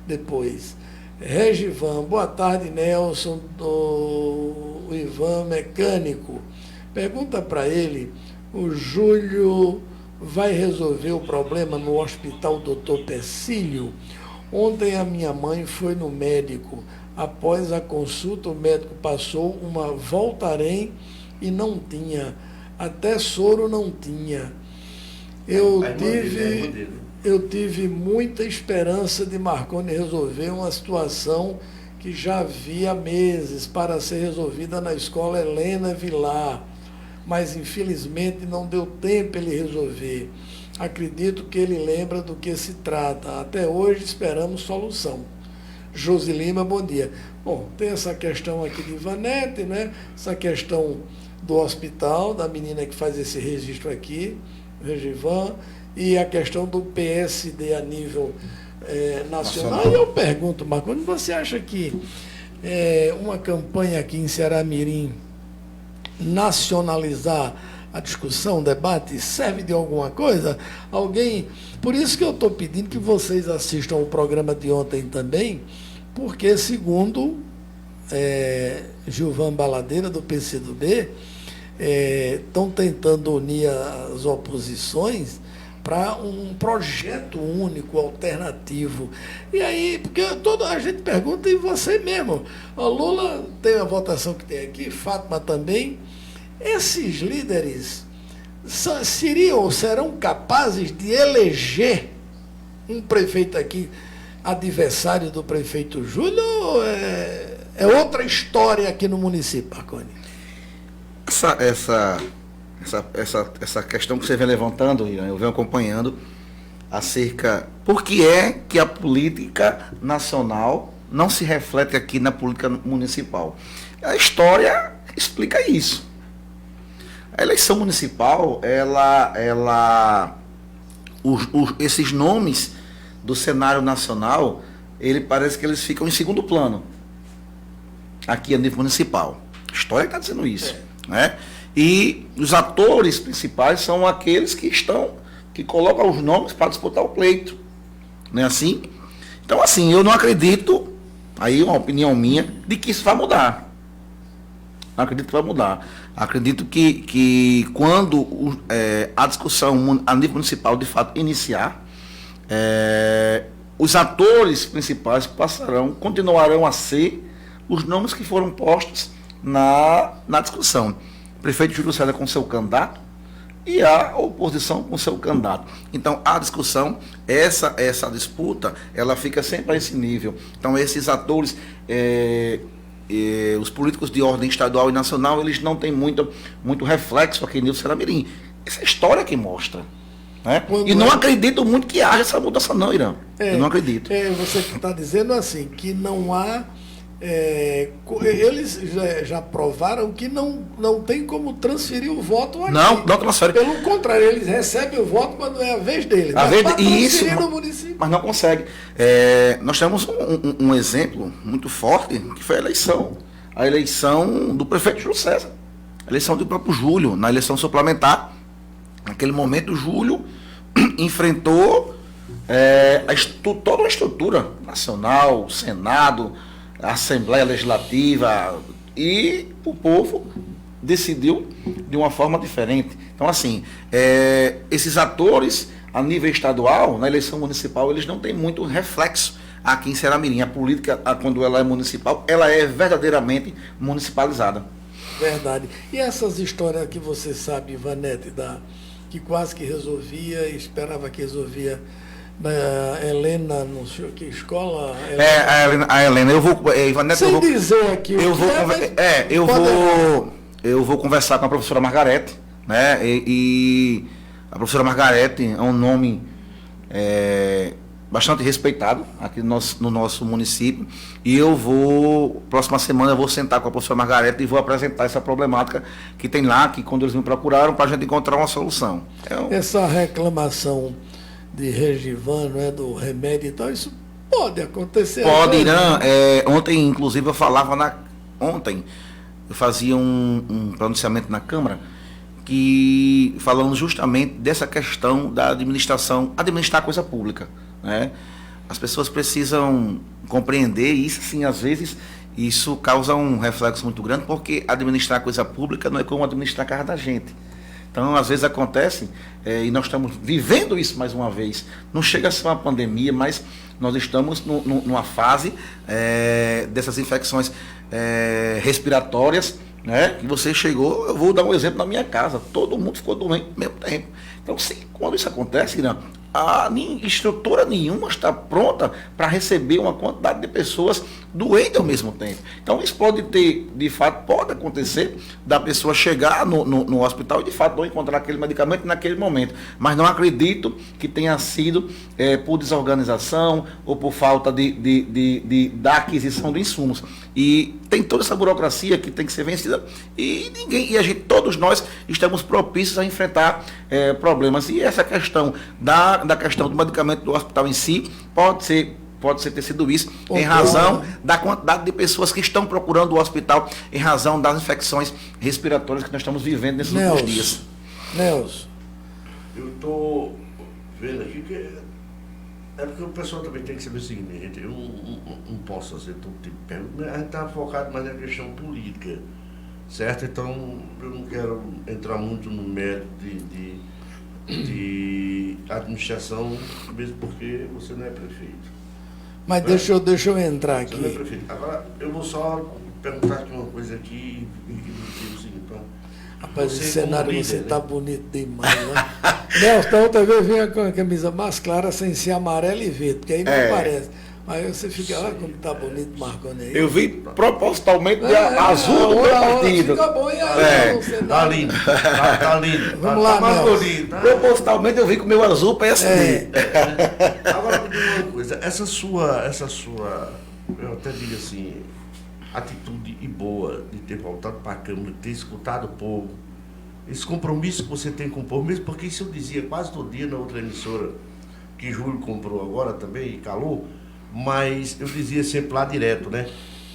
Depois. Regivan, boa tarde, Nelson, do Ivan Mecânico. Pergunta para ele, o Júlio vai resolver o problema no Hospital Dr. Pecílio? Ontem a minha mãe foi no médico. Após a consulta, o médico passou uma Voltaren e não tinha. Até soro não tinha. Eu tive muita esperança de Marconi resolver uma situação que já havia meses para ser resolvida na escola Helena Vilar, mas infelizmente não deu tempo ele resolver. Acredito que ele lembra do que se trata. Até hoje esperamos solução. Josi Lima, bom dia. Bom, tem essa questão aqui de Ivanete, né? Essa questão do hospital, da menina que faz esse registro aqui, Regivan, e a questão do PSD a nível nacional. E eu pergunto, Marconi, você acha que uma campanha aqui em Ceará-Mirim nacionalizar a discussão, o debate, serve de alguma coisa? Alguém... Por isso que eu estou pedindo que vocês assistam o programa de ontem também, porque, segundo Gilvan Baladeira, do PCdoB, estão tentando unir as oposições para um projeto único, alternativo. E aí, porque toda a gente pergunta, e você mesmo, o Lula tem a votação que tem aqui, Fátima também, esses líderes seriam ou serão capazes de eleger um prefeito aqui adversário do prefeito Júlio, ou é outra história aqui no município, Marconi? Essa questão que você vem levantando, eu venho acompanhando acerca por que é que a política nacional não se reflete aqui na política municipal. A história explica isso. A eleição municipal, esses nomes do cenário nacional, parece que eles ficam em segundo plano aqui a nível municipal. A história está dizendo isso, né? E os atores principais são aqueles que colocam os nomes para disputar o pleito, não é assim? Então, assim, eu não acredito, aí uma opinião minha, de que isso vai mudar. Não acredito que vai mudar. Acredito que quando a discussão a nível municipal de fato iniciar, os atores principais continuarão a ser os nomes que foram postos na discussão. O prefeito Júlio César com seu candidato e a oposição com seu candidato. Então, a discussão, essa disputa, ela fica sempre a esse nível. Então, esses atores... os políticos de ordem estadual e nacional, eles não têm muito reflexo aqui no Ceará-Mirim. Essa é a história que mostra. Né? E não acredito muito que haja essa mudança não, Irã. Eu não acredito. Você está dizendo assim, que não há... eles já provaram que não tem como transferir o voto aqui. Não transfere. Pelo contrário, eles recebem o voto quando é a vez deles. Mas não consegue. Nós temos um exemplo muito forte, que foi a eleição do prefeito Júlio César. A eleição do próprio Júlio, na eleição suplementar. Naquele momento, o Júlio enfrentou toda uma estrutura nacional, Senado, Assembleia Legislativa, e o povo decidiu de uma forma diferente. Então, assim, esses atores a nível estadual, na eleição municipal, eles não têm muito reflexo aqui em Ceará-Mirim. A política, quando ela é municipal, ela é verdadeiramente municipalizada. Verdade. E essas histórias que você sabe, Ivanete, que quase que resolvia, esperava que resolvia, Helena, não sei o que, escola... A Helena, eu vou... Ivanete, sem dizer aqui eu vou conversar com a professora Margarete, né? E a professora Margarete é um nome bastante respeitado aqui no nosso município, e próxima semana eu vou sentar com a professora Margarete e vou apresentar essa problemática que tem lá, que quando eles me procuraram, para a gente encontrar uma solução. Essa reclamação de Regivano, do remédio e tal, isso pode acontecer. Pode, Irã. Ontem, inclusive, ontem eu fazia um pronunciamento na Câmara, falando justamente dessa questão da administrar a coisa pública, né? As pessoas precisam compreender isso, sim, às vezes isso causa um reflexo muito grande, porque administrar a coisa pública não é como administrar a casa da gente. Então, às vezes acontece, e nós estamos vivendo isso mais uma vez. Não chega a ser uma pandemia, mas nós estamos numa fase dessas infecções respiratórias, né? Que você chegou, eu vou dar um exemplo na minha casa, todo mundo ficou doente ao mesmo tempo. Então, quando isso acontece, Irã, a estrutura nenhuma está pronta para receber uma quantidade de pessoas doentes ao mesmo tempo. Então, isso pode acontecer da pessoa chegar no hospital e, de fato, não encontrar aquele medicamento naquele momento. Mas não acredito que tenha sido por desorganização ou por falta da aquisição de insumos. E tem toda essa burocracia que tem que ser vencida, e todos nós estamos propícios a enfrentar problemas. E essa questão da questão do medicamento do hospital em si pode ser ter sido isso, em razão da quantidade de pessoas que estão procurando o hospital, em razão das infecções respiratórias que nós estamos vivendo nesses últimos dias. Nelson. Eu estou vendo aqui que porque o pessoal também tem que saber o seguinte, gente, eu não posso fazer todo tipo de pergunta, a gente está focado mais na questão política, certo? Então, eu não quero entrar muito no mérito de administração, mesmo porque você não é prefeito. Mas deixa eu entrar aqui. Você não é prefeito. Agora, eu vou só perguntar aqui uma coisa aqui e dizer o seguinte, rapaz, esse cenário líder, você está bonito demais, né? Nelson, outra vez vinha com a camisa mais clara, sem ser amarela e verde, porque aí não aparece. Mas você fica lá como está bonito, marcando aí. Eu vi propositalmente de azul do meu partido. Fica bom, e aí, tá lindo. Tá lindo. Vamos lá, mais bonito. Tá? Propositalmente eu vi com o meu azul PSD. Agora, me diga uma coisa. Essa sua, eu até digo assim, atitude boa de ter voltado para a Câmara, de ter escutado o povo, esse compromisso que você tem com o povo, mesmo porque isso eu dizia quase todo dia na outra emissora, que Júlio comprou agora também e calou, mas eu dizia sempre lá direto, né?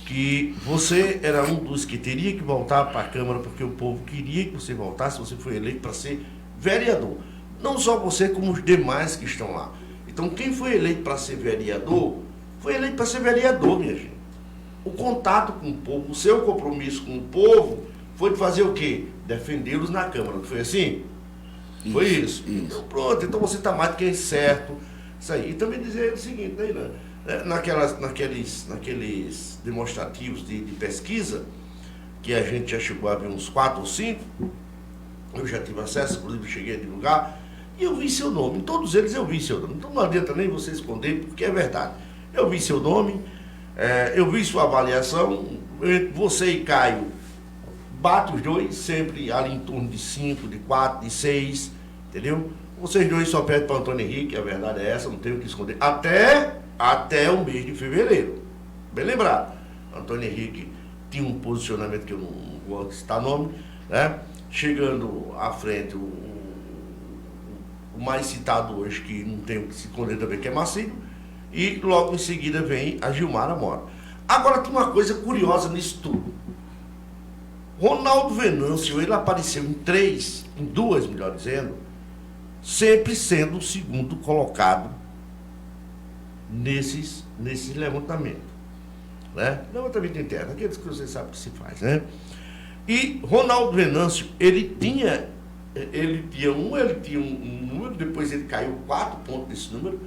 Que você era um dos que teria que voltar para a Câmara, porque o povo queria que você voltasse, você foi eleito para ser vereador. Não só você, como os demais que estão lá. Então, quem foi eleito para ser vereador, foi eleito para ser vereador, minha gente. O contato com o povo, o seu compromisso com o povo, foi de fazer o quê? Defendê-los na Câmara, não foi assim? Isso, foi isso? Então, pronto, então você está mais do que certo. Isso aí. E também dizer o seguinte, né, Irã? Naqueles demonstrativos de pesquisa, que a gente já chegou a ver uns 4 ou 5, eu já tive acesso, inclusive cheguei a divulgar, e eu vi seu nome. Em todos eles eu vi seu nome. Então não adianta nem você esconder, porque é verdade. Eu vi seu nome, eu vi sua avaliação, você e Caio, bate os dois, sempre ali em torno de 5, de 4, de 6, entendeu? Vocês dois só perdem para o Antônio Henrique, a verdade é essa, não tenho o que esconder. Até o mês de fevereiro. Bem lembrado. Antônio Henrique tinha um posicionamento que eu não vou citar nome, né? Chegando à frente o mais citado hoje, que não tem o que se esconder também, que é Marcílio, e logo em seguida vem a Gilmara Mora. Agora tem uma coisa curiosa nisso tudo. Ronaldo Venâncio, ele apareceu em 2, melhor dizendo, sempre sendo o segundo colocado nesses levantamentos. Né? Levantamento interno, aqueles que você sabe que se faz. Né? E Ronaldo Venâncio, ele tinha um número, depois ele caiu 4 pontos desse número,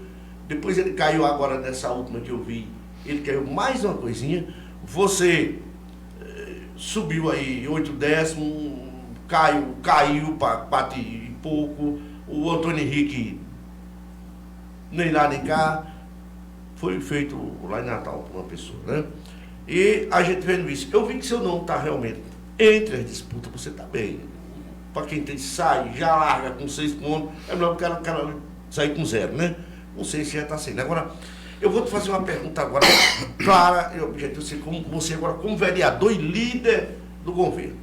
depois ele caiu agora nessa última que eu vi, ele caiu mais uma coisinha, você subiu aí 8 décimos, caiu para 4 e pouco, o Antônio Henrique nem lá nem cá, foi feito lá em Natal por uma pessoa, né? E a gente vendo isso, eu vi que seu nome está realmente entre as disputas, você está bem. Para quem tem sai, já larga com 6 pontos, é melhor o cara sair com 0, né? Não sei se já está saindo. Agora, eu vou te fazer uma pergunta agora clara e objetiva, você agora como vereador e líder do governo.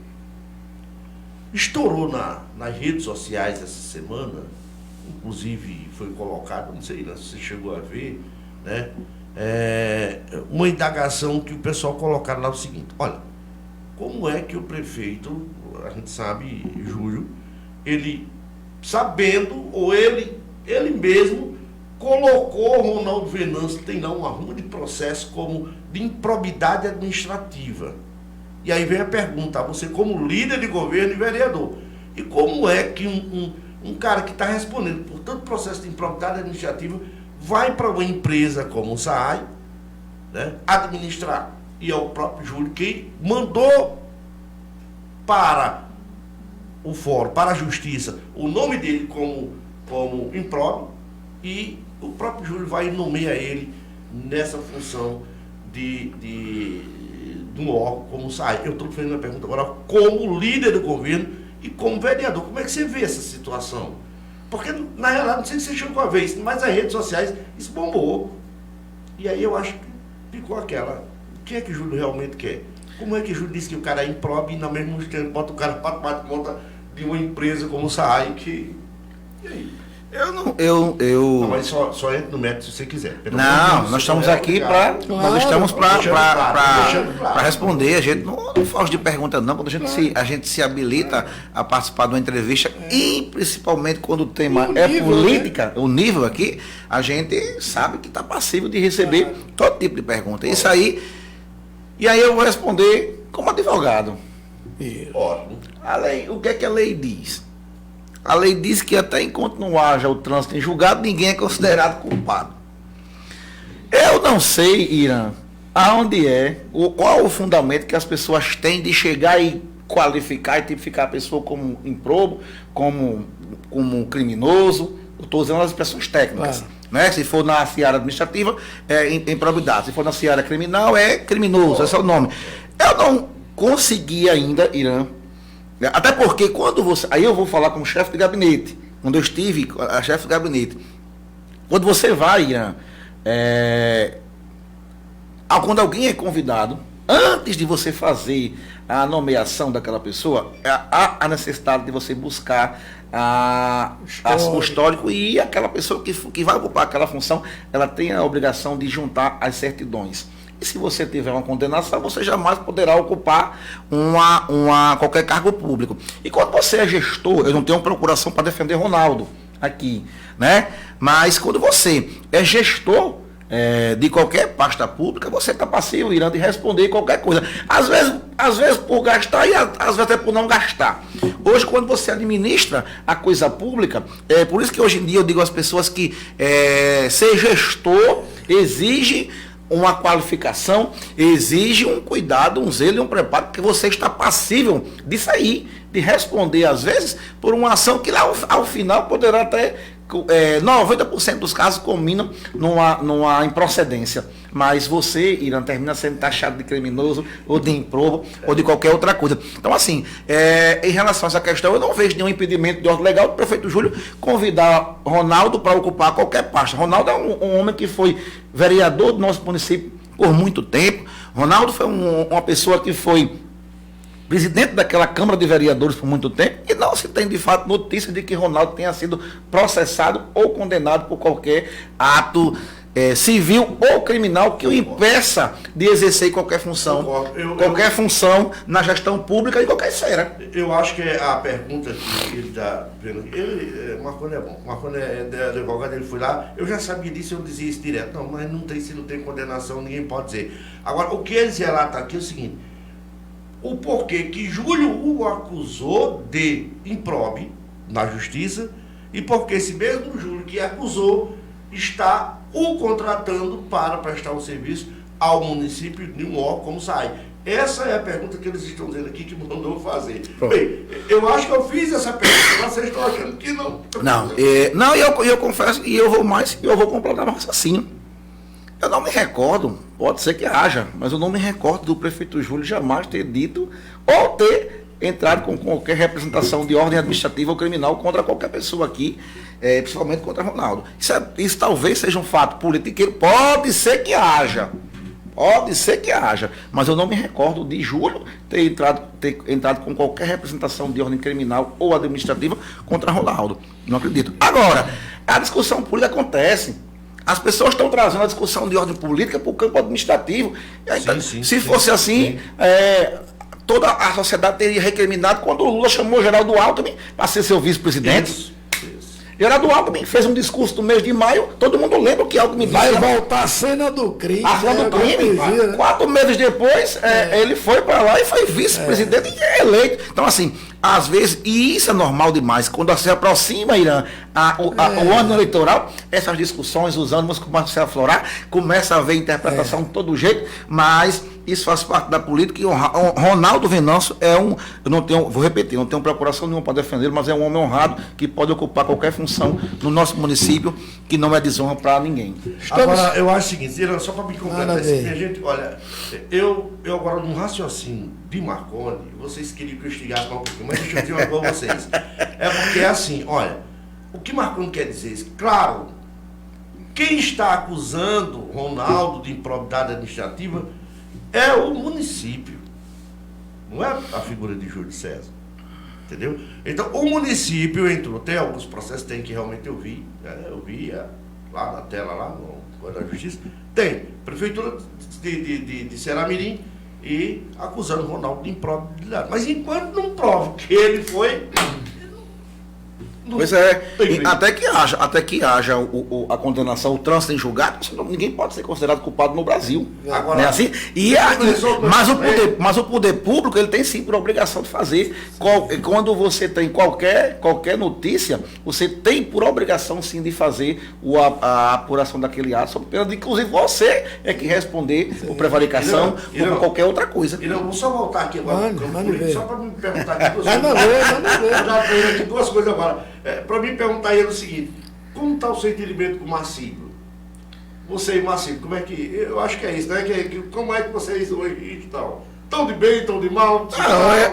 Estourou nas redes sociais essa semana, inclusive foi colocado, não sei se você chegou a ver, né? Uma indagação que o pessoal colocaram lá o seguinte: olha, como é que o prefeito, a gente sabe, Júlio, ele sabendo, ou ele mesmo colocou o Ronaldo Venâncio, tem lá uma ruma de processo como de improbidade administrativa. E aí vem a pergunta, você como líder de governo e vereador, e como é que um cara que está respondendo por tanto processo de improbidade administrativa vai para uma empresa como o SAAI, né, administrar, e é o próprio Júlio quem mandou para o fórum, para a justiça, o nome dele como impróprio, e o próprio Júlio vai e nomeia ele nessa função de um órgão como o SAAI. Eu estou fazendo uma pergunta agora como líder do governo e como vereador. Como é que você vê essa situação? Porque, na realidade, não sei se você chegou a ver isso, mas as redes sociais, isso bombou. E aí eu acho que ficou aquela. O que é que o Júlio realmente quer? Como é que o Júlio disse que o cara é impróprio e, na mesma tempo, bota o cara para tomar conta de uma empresa como o SAAI, que... E aí? Não, mas só entra no método se você quiser. Não, nós estamos aqui para responder. A gente não foge de pergunta, não. Quando a gente se habilita a participar de uma entrevista, e principalmente quando o tema é política, né? O nível aqui, a gente sabe que está passível de receber todo tipo de pergunta. Isso aí. E aí eu vou responder como advogado. Ótimo. A lei, o que é que a lei diz? A lei diz que até enquanto não haja o trânsito em julgado, ninguém é considerado culpado. Eu não sei, Irã, aonde qual o fundamento que as pessoas têm de chegar e qualificar e tipificar a pessoa como improbo, como criminoso. Eu estou usando as expressões técnicas. Claro. Né? Se for na seara administrativa, é improbidade. Se for na seara criminal, é criminoso. Esse é o nome. Eu não consegui ainda, Irã, até porque quando você... Aí eu vou falar como chefe de gabinete. Quando eu estive a chefe de gabinete. Quando você vai, Irã, quando alguém é convidado, antes de você fazer a nomeação daquela pessoa, há a necessidade de você buscar o histórico, e aquela pessoa que vai ocupar aquela função, ela tem a obrigação de juntar as certidões. E se você tiver uma condenação, você jamais poderá ocupar qualquer cargo público. E quando você é gestor, eu não tenho procuração para defender Ronaldo aqui, né? Mas quando você é gestor de qualquer pasta pública, você está passível, Irã, de responder qualquer coisa. Às vezes por gastar e às vezes até por não gastar. Hoje, quando você administra a coisa pública, por isso que hoje em dia eu digo às pessoas que ser gestor exige uma qualificação, exige um cuidado, um zelo e um preparo, porque você está passível de sair, de responder, às vezes, por uma ação que lá ao final poderá até 90% dos casos culminam numa improcedência. Mas você, Irã, termina sendo taxado de criminoso, ou de improbo, ou de qualquer outra coisa. Então, assim, em relação a essa questão, eu não vejo nenhum impedimento de ordem legal do prefeito Júlio convidar Ronaldo para ocupar qualquer pasta. Ronaldo é um homem que foi vereador do nosso município por muito tempo. Ronaldo foi uma pessoa que foi presidente daquela Câmara de Vereadores por muito tempo, e não se tem de fato notícia de que Ronaldo tenha sido processado ou condenado por qualquer ato civil ou criminal que o impeça de exercer qualquer função, função na gestão pública em qualquer esfera. Eu acho que a pergunta que ele está vendo, Marconi é bom, Marconi é advogado, ele foi lá, eu já sabia disso, eu dizia isso direto, não, mas se não tem condenação, ninguém pode dizer. Agora, o que eles relatam aqui é o seguinte, o porquê que Júlio o acusou de improbe na justiça e porque esse mesmo Júlio que acusou está o contratando para prestar um serviço ao município de um órgão como SAI. Essa é a pergunta que eles estão dizendo aqui que mandou fazer. Bem, eu acho que eu fiz essa pergunta, vocês estão achando que não. Não, eu confesso, e eu vou completar o raciocínio. Eu não me recordo, pode ser que haja, mas eu não me recordo do prefeito Júlio jamais ter dito ou ter entrado com qualquer representação de ordem administrativa ou criminal contra qualquer pessoa aqui, principalmente contra Ronaldo. Isso talvez seja um fato politiqueiro, pode ser que haja, mas eu não me recordo de Júlio ter entrado com qualquer representação de ordem criminal ou administrativa contra Ronaldo. Não acredito. Agora, a discussão política acontece. As pessoas estão trazendo a discussão de ordem política para o campo administrativo. Se fosse assim, toda a sociedade teria recriminado quando o Lula chamou o Geraldo Alckmin para ser seu vice-presidente. Geraldo Alckmin fez um discurso no mês de maio, todo mundo lembra que Alckmin vai voltar a cena do crime. A cena do crime. 4 meses depois, ele foi para lá e foi vice-presidente e eleito. Então, assim, às vezes, e isso é normal demais, quando se aproxima, Irã, o ano eleitoral, essas discussões, os ânimos começam a aflorar, começa a haver interpretação de todo jeito, mas isso faz parte da política e o Ronaldo Venâncio vou repetir, não tenho procuração nenhuma para defendê-lo, mas é um homem honrado que pode ocupar qualquer função no nosso município que não é desonra para ninguém. Agora, eu acho o seguinte, Irã, só para me completar isso, minha gente, olha, eu agora num raciocínio de Marconi, vocês queriam que eu instigasse um pouquinho, mas deixa eu dizer uma coisa a vocês. É porque é assim, olha, o que Marconi quer dizer isso? Claro, quem está acusando Ronaldo de improbidade administrativa é o município, não é a figura de Júlio César, entendeu? Então, o município entrou, tem alguns processos, tem que realmente eu vi lá na tela, lá no da Justiça, tem Prefeitura de Ceará-Mirim e acusando o Ronaldo de improbidade. Mas enquanto não prova que ele foi... Pois é, até que haja a condenação, o trânsito em julgado, ninguém pode ser considerado culpado no Brasil. Agora, não é assim? Mas o poder público, ele tem sim por obrigação de fazer. Quando você tem qualquer notícia, você tem por obrigação sim de fazer a apuração daquele ato, sob pena de, inclusive, você é que responder por prevaricação ou por qualquer outra coisa. Vou só voltar aqui agora, só para me perguntar aqui duas coisas. Eu já tenho aqui duas coisas agora. Para me perguntar ele o seguinte, como está o seu entendimento com o Marcílio? Você e Marcílio, como é que... Eu acho que é isso, né? Como é que vocês hoje estão? Estão de bem, estão de mal?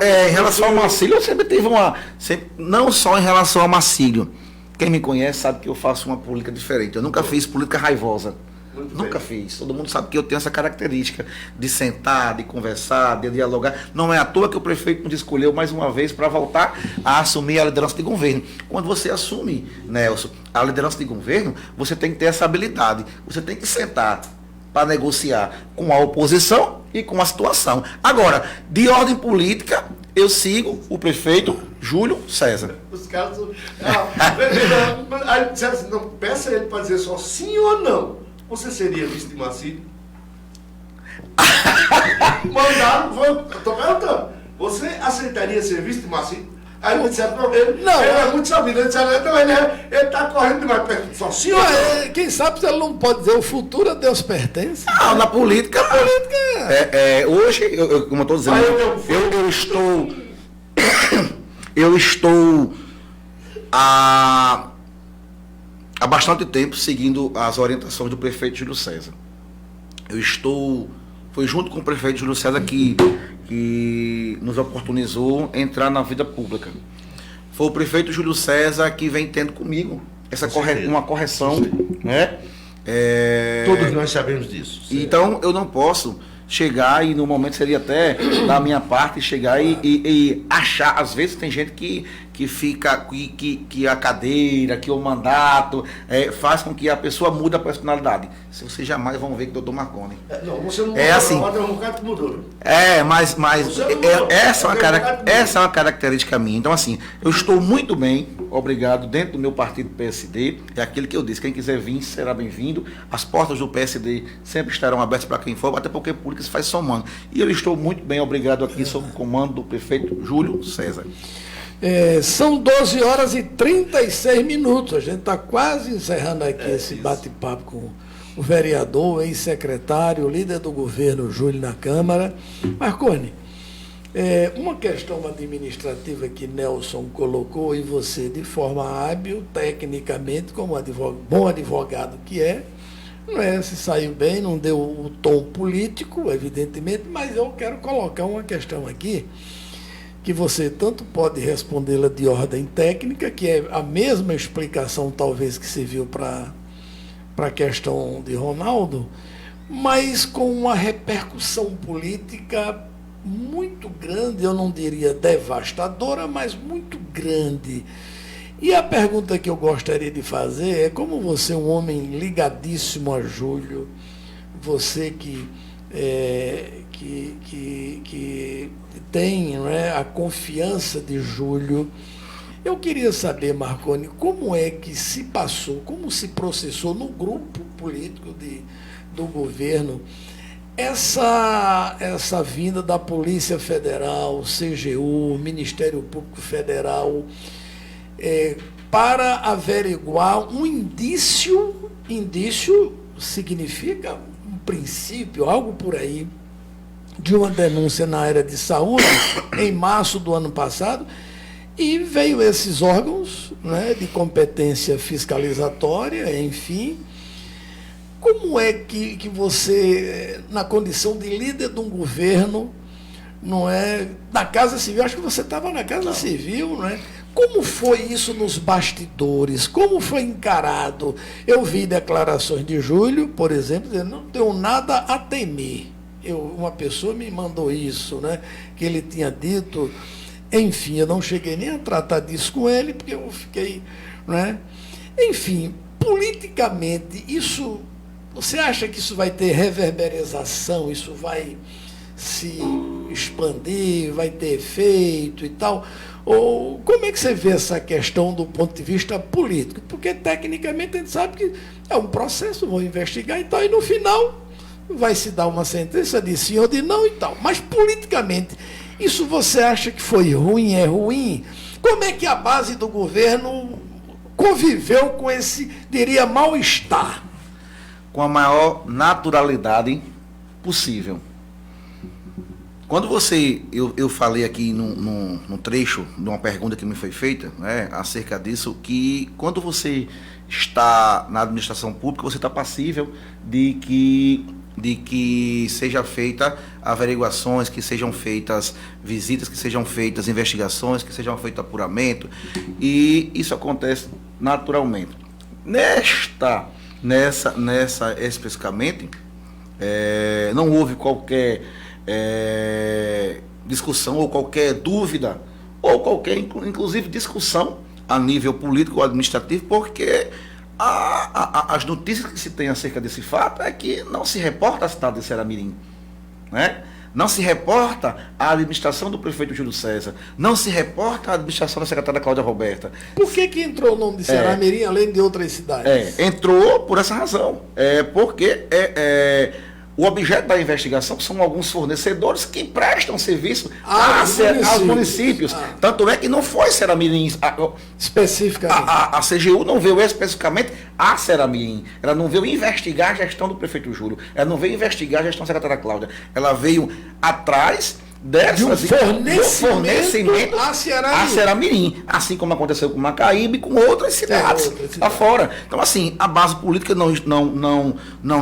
Em relação ao Marcílio, eu sempre tive não só em relação ao Marcílio. Quem me conhece sabe que eu faço uma política diferente. Eu nunca fiz política raivosa. Nunca fiz. Todo mundo sabe que eu tenho essa característica de sentar, de conversar, de dialogar. Não é à toa que o prefeito nos escolheu mais uma vez para voltar a assumir a liderança de governo. Quando você assume, Nelson, a liderança de governo, você tem que ter essa habilidade. Você tem que sentar para negociar com a oposição e com a situação. Agora, de ordem política, eu sigo o prefeito Júlio César. Os caras... Aí disseram assim, não, peça ele para dizer só sim ou não. Você seria vice de Marcílio? Mandaram, estou perguntando. Você aceitaria ser vice de Marcílio? Aí me disseram, não, ele é muito sabido. Ele disseram, não, ele está correndo demais. Só sim ou não? Quem sabe se ele não pode dizer, o futuro a Deus pertence? Não, na política... Hoje, como eu estou dizendo, eu estou há bastante tempo seguindo as orientações do prefeito Júlio César. Foi junto com o prefeito Júlio César que nos oportunizou entrar na vida pública. Foi o prefeito Júlio César que vem tendo comigo uma correção, né? Todos nós sabemos disso. Então eu não posso chegar e no momento seria até da minha parte chegar e achar, às vezes tem gente que que a cadeira, que o mandato faz com que a pessoa mude a personalidade. Se vocês jamais vão ver que doutor Marconi. Não, você não mudou, assim. um bocado que mudou. Essa é uma característica minha. Então, assim, eu estou muito bem, obrigado, dentro do meu partido PSD. É aquilo que eu disse, quem quiser vir será bem-vindo. As portas do PSD sempre estarão abertas para quem for, até porque política se faz somando. E eu estou muito bem, obrigado, aqui sob o comando do prefeito Júlio César. São 12 horas e 36 minutos. A gente está quase encerrando aqui esse bate-papo com o vereador, ex-secretário, líder do governo, Júlio, na Câmara. Marconi, uma questão administrativa que Nelson colocou, e você, de forma hábil, tecnicamente, como bom advogado que se saiu bem, não deu o tom político, evidentemente, mas eu quero colocar uma questão aqui, que você tanto pode respondê-la de ordem técnica, que é a mesma explicação, talvez, que serviu para a questão de Ronaldo, mas com uma repercussão política muito grande, eu não diria devastadora, mas muito grande. E a pergunta que eu gostaria de fazer é: como você, um homem ligadíssimo a Júlio, você que tem, a confiança de Júlio, eu queria saber, Marconi, como é que se passou, como se processou no grupo político do governo essa vinda da Polícia Federal, CGU, Ministério Público Federal, para averiguar um indício significa um princípio, algo por aí, de uma denúncia na área de saúde, em março do ano passado, e veio esses órgãos, de competência fiscalizatória, enfim. Como é que você, na condição de líder de um governo, na Casa Civil, acho que você estava na Casa Civil, como foi isso nos bastidores? Como foi encarado? Eu vi declarações de Júlio, por exemplo, dizendo: não tenho nada a temer. Uma pessoa me mandou isso, que ele tinha dito. Enfim, eu não cheguei nem a tratar disso com ele, porque eu fiquei... Enfim, politicamente, isso... Você acha que isso vai ter reverberização, isso vai se expandir, vai ter efeito e tal? Ou como é que você vê essa questão do ponto de vista político? Porque, tecnicamente, a gente sabe que é um processo, vão investigar e tal, e no final vai se dar uma sentença de sim ou de não e tal. Mas, politicamente, isso você acha que foi ruim, é ruim? Como é que a base do governo conviveu com esse, diria, mal-estar? Com a maior naturalidade possível. Quando eu falei aqui num trecho de uma pergunta que me foi feita, acerca disso, que quando você está na administração pública, você está passível de que seja feita averiguações, que sejam feitas visitas, que sejam feitas investigações, que sejam feitos apuramento, e isso acontece naturalmente. Nessa especificamente, não houve qualquer discussão ou qualquer dúvida, ou qualquer, inclusive, discussão a nível político ou administrativo, porque as notícias que se tem acerca desse fato é que não se reporta a cidade de Ceará-Mirim, não se reporta a administração do prefeito Júlio César, não se reporta a administração da secretária Cláudia Roberta. Por que entrou o nome de Ceará-Mirim, além de outras cidades? Entrou por essa razão, porque o objeto da investigação são alguns fornecedores que prestam serviço aos municípios. Tanto é que não foi Ceará-Mirim especificamente. A CGU não veio especificamente a Ceará-Mirim. Ela não veio investigar a gestão do prefeito Júlio. Ela não veio investigar a gestão da secretária Cláudia. Ela veio atrás de um fornecimento a Ceará-Mirim, assim como aconteceu com Macaíba e com outras cidades lá fora. Então, assim, a base política não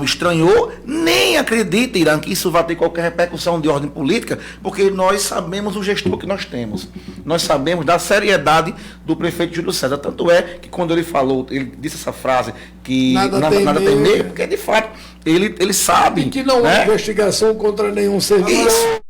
estranhou, nem acredita, Irã, que isso vai ter qualquer repercussão de ordem política, porque nós sabemos o gestor que nós temos. Nós sabemos da seriedade do prefeito Júlio César. Tanto é que quando ele disse essa frase, que nada tem medo, porque de fato ele sabe. E que não há investigação contra nenhum serviço.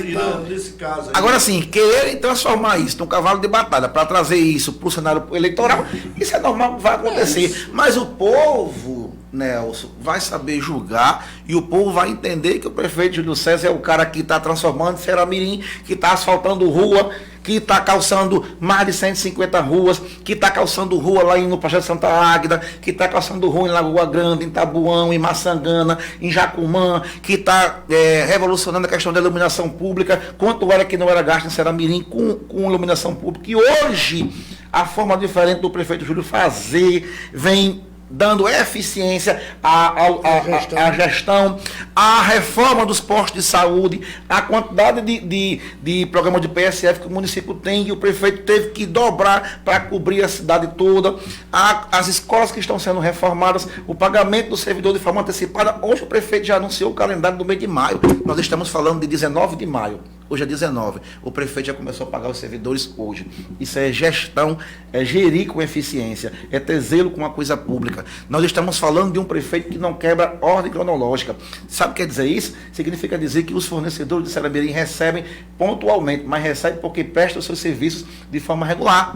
Tirando desse caso aí. Agora sim, quererem transformar isso num cavalo de batalha para trazer isso para o cenário eleitoral, isso é normal, vai acontecer. Mas o povo, Nelson, vai saber julgar e o povo vai entender que o prefeito Júlio César é o cara que está transformando Ceará-Mirim, que está asfaltando rua, que está calçando mais de 150 ruas, que está calçando rua lá no Projeto Santa Águida, que está calçando rua em Lagoa Grande, em Tabuão, em Maçangana, em Jacumã, que está revolucionando a questão da iluminação pública, quanto era que não era gasto em Ceará-Mirim com iluminação pública. E hoje, a forma diferente do prefeito Júlio fazer vem dando eficiência à gestão, à reforma dos postos de saúde, a quantidade de programas de PSF que o município tem e o prefeito teve que dobrar para cobrir a cidade toda, as escolas que estão sendo reformadas, o pagamento do servidor de forma antecipada. Hoje o prefeito já anunciou o calendário do mês de maio. Nós estamos falando de 19 de maio. Hoje é 19. O prefeito já começou a pagar os servidores hoje. Isso é gestão, é gerir com eficiência, é ter zelo com a coisa pública. Nós estamos falando de um prefeito que não quebra ordem cronológica. Sabe o que quer dizer isso? Significa dizer que os fornecedores de Ceará-Mirim recebem pontualmente, mas recebem porque prestam os seus serviços de forma regular.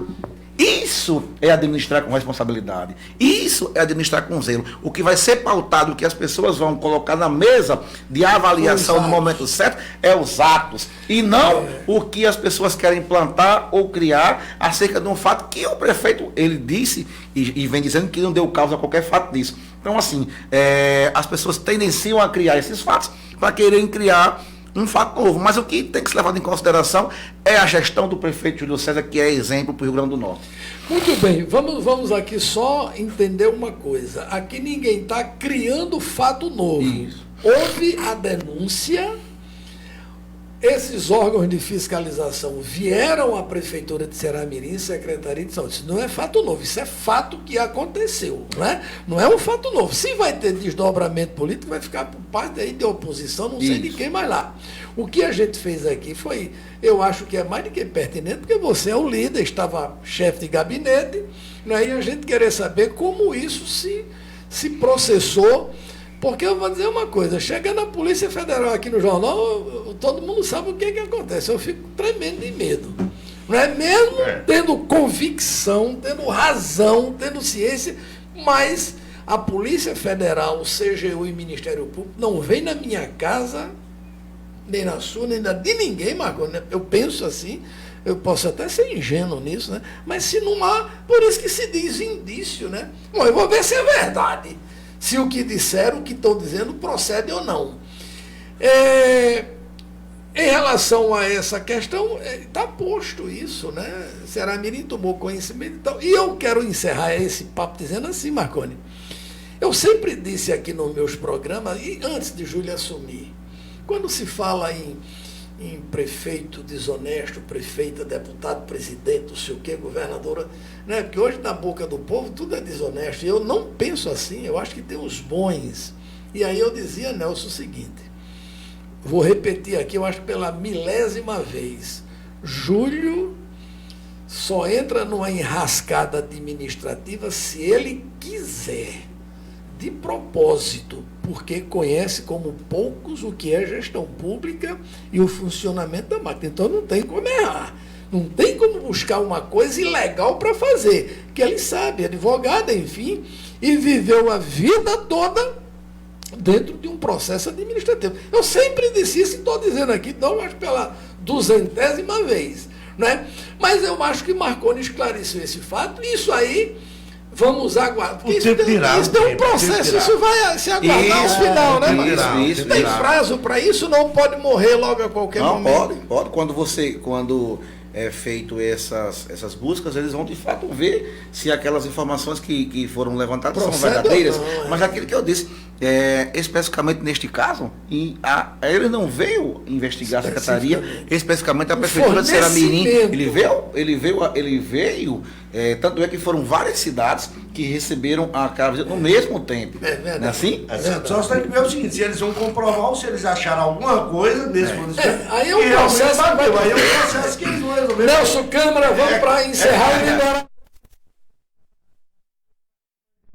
Isso é administrar com responsabilidade. Isso é administrar com zelo. O que vai ser pautado, o que as pessoas vão colocar na mesa de avaliação no momento certo, é os atos. E não o que as pessoas querem plantar ou criar acerca de um fato que o prefeito, ele disse e vem dizendo que não deu causa a qualquer fato disso. Então, assim, as pessoas tendenciam a criar esses fatos para quererem criar um fato novo, mas o que tem que ser levado em consideração é a gestão do prefeito Júlio César, que é exemplo para o Rio Grande do Norte. Muito bem, vamos aqui só entender uma coisa. Aqui ninguém está criando fato novo. Isso. Houve a denúncia, esses órgãos de fiscalização vieram à Prefeitura de Ceará-Mirim, Secretaria de Saúde. Isso não é fato novo, isso é fato que aconteceu, né? Não é um fato novo. Se vai ter desdobramento político, vai ficar por parte aí de oposição, não sei de quem mais lá. O que a gente fez aqui foi, eu acho que é mais do que pertinente, porque você é o líder, estava chefe de gabinete, né? E a gente querer saber como isso se processou. Porque eu vou dizer uma coisa, chega na Polícia Federal aqui no jornal, todo mundo sabe o que acontece. Eu fico tremendo de medo. Não é mesmo tendo convicção, tendo razão, tendo ciência, mas a Polícia Federal, o CGU e o Ministério Público não vem na minha casa, nem na sua, nem na de ninguém, Marcos. Eu penso assim, eu posso até ser ingênuo nisso, né? Mas se não há, por isso que se diz indício, né? Bom, eu vou ver se é verdade. Se o que disseram, o que estão dizendo, procede ou não. Em relação a essa questão, está posto isso, né? Ceará-Mirim tomou conhecimento e tal. E eu quero encerrar esse papo dizendo assim, Marconi. Eu sempre disse aqui nos meus programas, e antes de Júlia assumir, quando se fala em prefeito desonesto, prefeita, deputado, presidente, não sei o quê, governadora, né? Porque hoje na boca do povo tudo é desonesto. E eu não penso assim, eu acho que tem os bons. E aí eu dizia, Nelson, o seguinte, vou repetir aqui, eu acho que pela 1000ª vez, Júlio só entra numa enrascada administrativa se ele quiser, de propósito, porque conhece como poucos o que é gestão pública e o funcionamento da máquina. Então não tem como errar. Não tem como buscar uma coisa ilegal para fazer, que ele sabe, advogado, enfim, e viveu a vida toda dentro de um processo administrativo. Eu sempre disse isso e estou dizendo aqui, não acho pela 200ª vez. Né? Mas eu acho que Marconi esclareceu esse fato, e isso aí vamos aguardar. Isso tem um processo, isso vai se aguardar ao final, né, Marcos? Tem prazo para isso, não pode morrer logo a qualquer momento. Não, pode. Quando é feito essas buscas, eles vão de fato ver se aquelas informações que foram levantadas são verdadeiras. Mas aquilo que eu disse, especificamente neste caso, ele não veio investigar a secretaria, especificamente a prefeitura de Ceará-Mirim. Ele veio, tanto é que foram várias cidades que receberam a casa no mesmo tempo. Não é assim? Só você tem que ver o seguinte, se eles vão comprovar ou se eles acharam alguma coisa nesse município. Aí é um processo que eles vão resolver. Nelson Câmara, vamos para encerrar e liberar.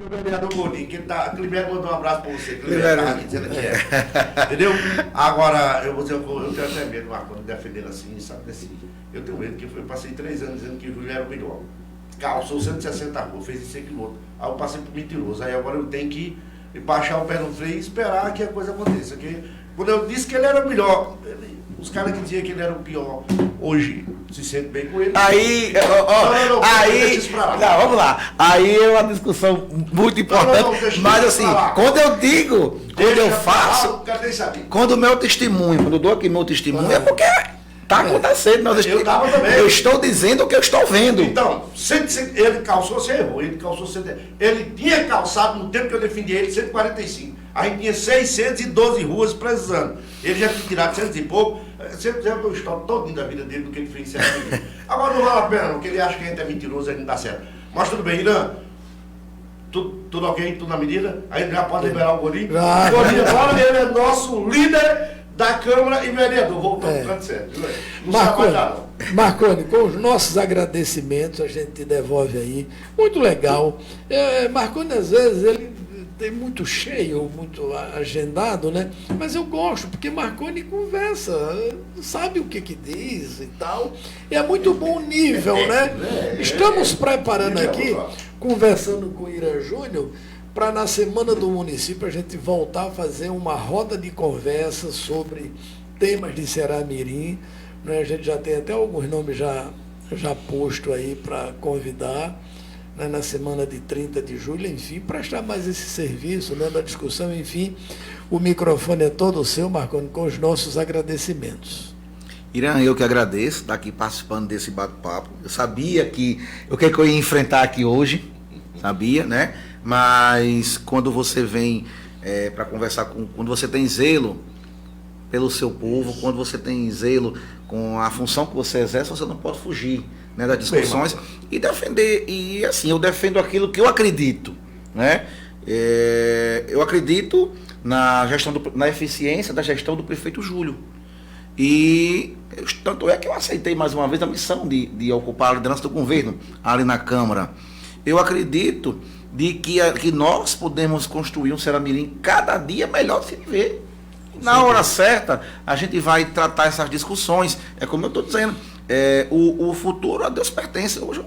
O vereador Gordinho, que Climério mandou um abraço pra você. Climério tá aqui dizendo que é. Entendeu? Agora, eu vou dizer, eu tenho até medo, Marconi, defendendo assim, sabe? Assim, eu tenho medo, que eu passei 3 anos dizendo que o Júlio era o melhor. Calçou 160 ruas, fez isso aqui outro. Aí eu passei por mentiroso. Aí agora eu tenho que baixar o pé no freio e esperar que a coisa aconteça. Porque quando eu disse que ele era o melhor, os caras que diziam que ele era o pior, hoje se sentem bem com ele. Aí, vamos lá. Aí é uma discussão muito importante, mas assim, quando eu digo, quando eu faço, quando o meu testemunho, quando eu dou aqui meu testemunho, é porque está acontecendo. Eu estou dizendo o que eu estou vendo. Então, ele calçou, você errou, ele tinha calçado no tempo que eu defendi ele, 145. A gente tinha 612 ruas precisando. Ele já tinha tirado 100 e pouco. Você fizer o histórico todinho da vida dele, do que ele fez. Agora não vale a pena, porque ele acha que a gente é mentiroso, aí não dá certo. Mas tudo bem, Irã. Tudo ok? Tudo na medida? Aí já pode liberar o Gordinho. O Gordinho agora ele é nosso líder da Câmara e vereador. Voltamos para o canto certo. Marconi, com os nossos agradecimentos, a gente te devolve aí. Muito legal. Marconi, às vezes, ele tem muito cheio, muito agendado, né? Mas eu gosto, porque Marconi conversa, sabe o que diz e tal. E é muito bom o nível, né? Estamos preparando aqui, conversando com o Irã Júnior, para na Semana do Município a gente voltar a fazer uma roda de conversa sobre temas de Ceará-Mirim, né? A gente já tem até alguns nomes já posto aí para convidar, né, na semana de 30 de julho, enfim, prestar mais esse serviço, né, da discussão, enfim. O microfone é todo seu, Marconi, com os nossos agradecimentos. Irã, eu que agradeço estar aqui participando desse bate-papo. Eu sabia que o que eu ia enfrentar aqui hoje, sabia, né? Mas quando você vem para conversar quando você tem zelo pelo seu povo, quando você tem zelo com a função que você exerce, você não pode fugir, né, das discussões e defender. E assim, eu defendo aquilo que eu acredito, né? Eu acredito na eficiência da gestão do prefeito Júlio. E tanto é que eu aceitei mais uma vez a missão de ocupar a liderança do governo ali na Câmara. Eu acredito que nós podemos construir um Ceará-Mirim cada dia melhor de se viver. Na hora certa, a gente vai tratar essas discussões. É como eu estou dizendo, o futuro a Deus pertence. Hoje,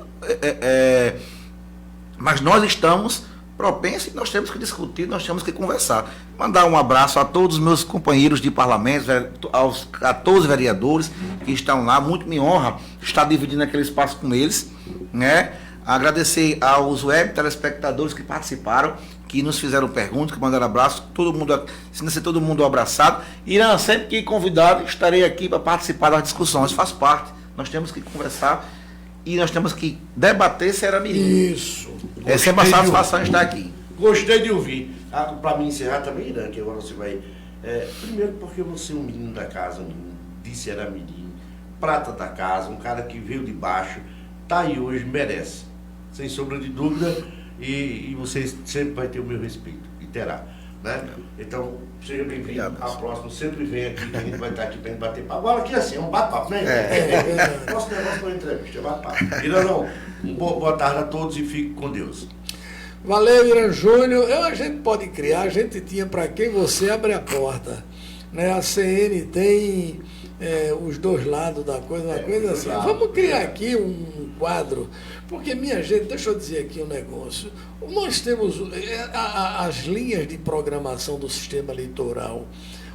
mas nós estamos propensos e nós temos que discutir, nós temos que conversar. Mandar um abraço a todos os meus companheiros de parlamento, aos 14 vereadores que estão lá. Muito me honra estar dividindo aquele espaço com eles, né? Agradecer aos web telespectadores que participaram, que nos fizeram perguntas, que mandaram abraços, sinta-se todo mundo abraçado. Irã, sempre que convidado, estarei aqui para participar das discussões, faz parte. Nós temos que conversar e nós temos que debater Ceará-Mirim. Isso. É sempre uma satisfação estar aqui. Gostei de ouvir. Para mim encerrar também, Irã, que agora você vai... primeiro porque você é um menino da casa, um menino de Ceará-Mirim, prata da casa, um cara que veio de baixo, está aí hoje, merece. Sem sombra de dúvida, e você sempre vai ter o meu respeito, e terá, né? Então, seja bem-vindo, à próxima, sempre vem aqui, que a gente vai estar aqui para a gente bater papo. Agora aqui assim, é um bate-papo, né? Nosso negócio não é entrevista, é bate-papo. Irã, boa tarde a todos e fique com Deus. Valeu, Irã Júnior. A gente pode criar, a gente tinha para quem você abre a porta, né? A CN tem os dois lados da coisa, uma coisa assim. Vamos criar aqui um quadro, porque, minha gente, deixa eu dizer aqui um negócio. Nós temos as linhas de programação do sistema eleitoral.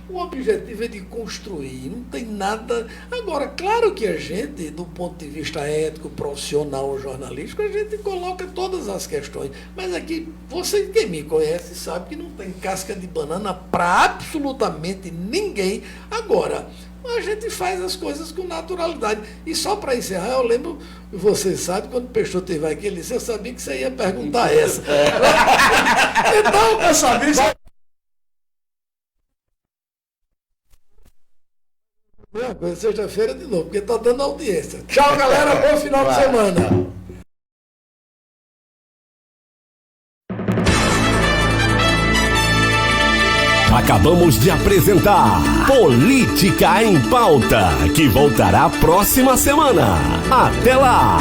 O objetivo é de construir, não tem nada... Agora, claro que a gente, do ponto de vista ético, profissional, jornalístico, a gente coloca todas as questões. Mas aqui, você quem me conhece sabe que não tem casca de banana para absolutamente ninguém. Agora, a gente faz as coisas com naturalidade. E só para encerrar, eu lembro, você sabe, quando o Peixoto esteve aqui, ele disse, eu sabia que você ia perguntar essa. Então, eu sabia... Sexta-feira de novo, porque está dando audiência. Tchau, galera. Bom final de semana. Acabamos de apresentar Política em Pauta, que voltará próxima semana. Até lá!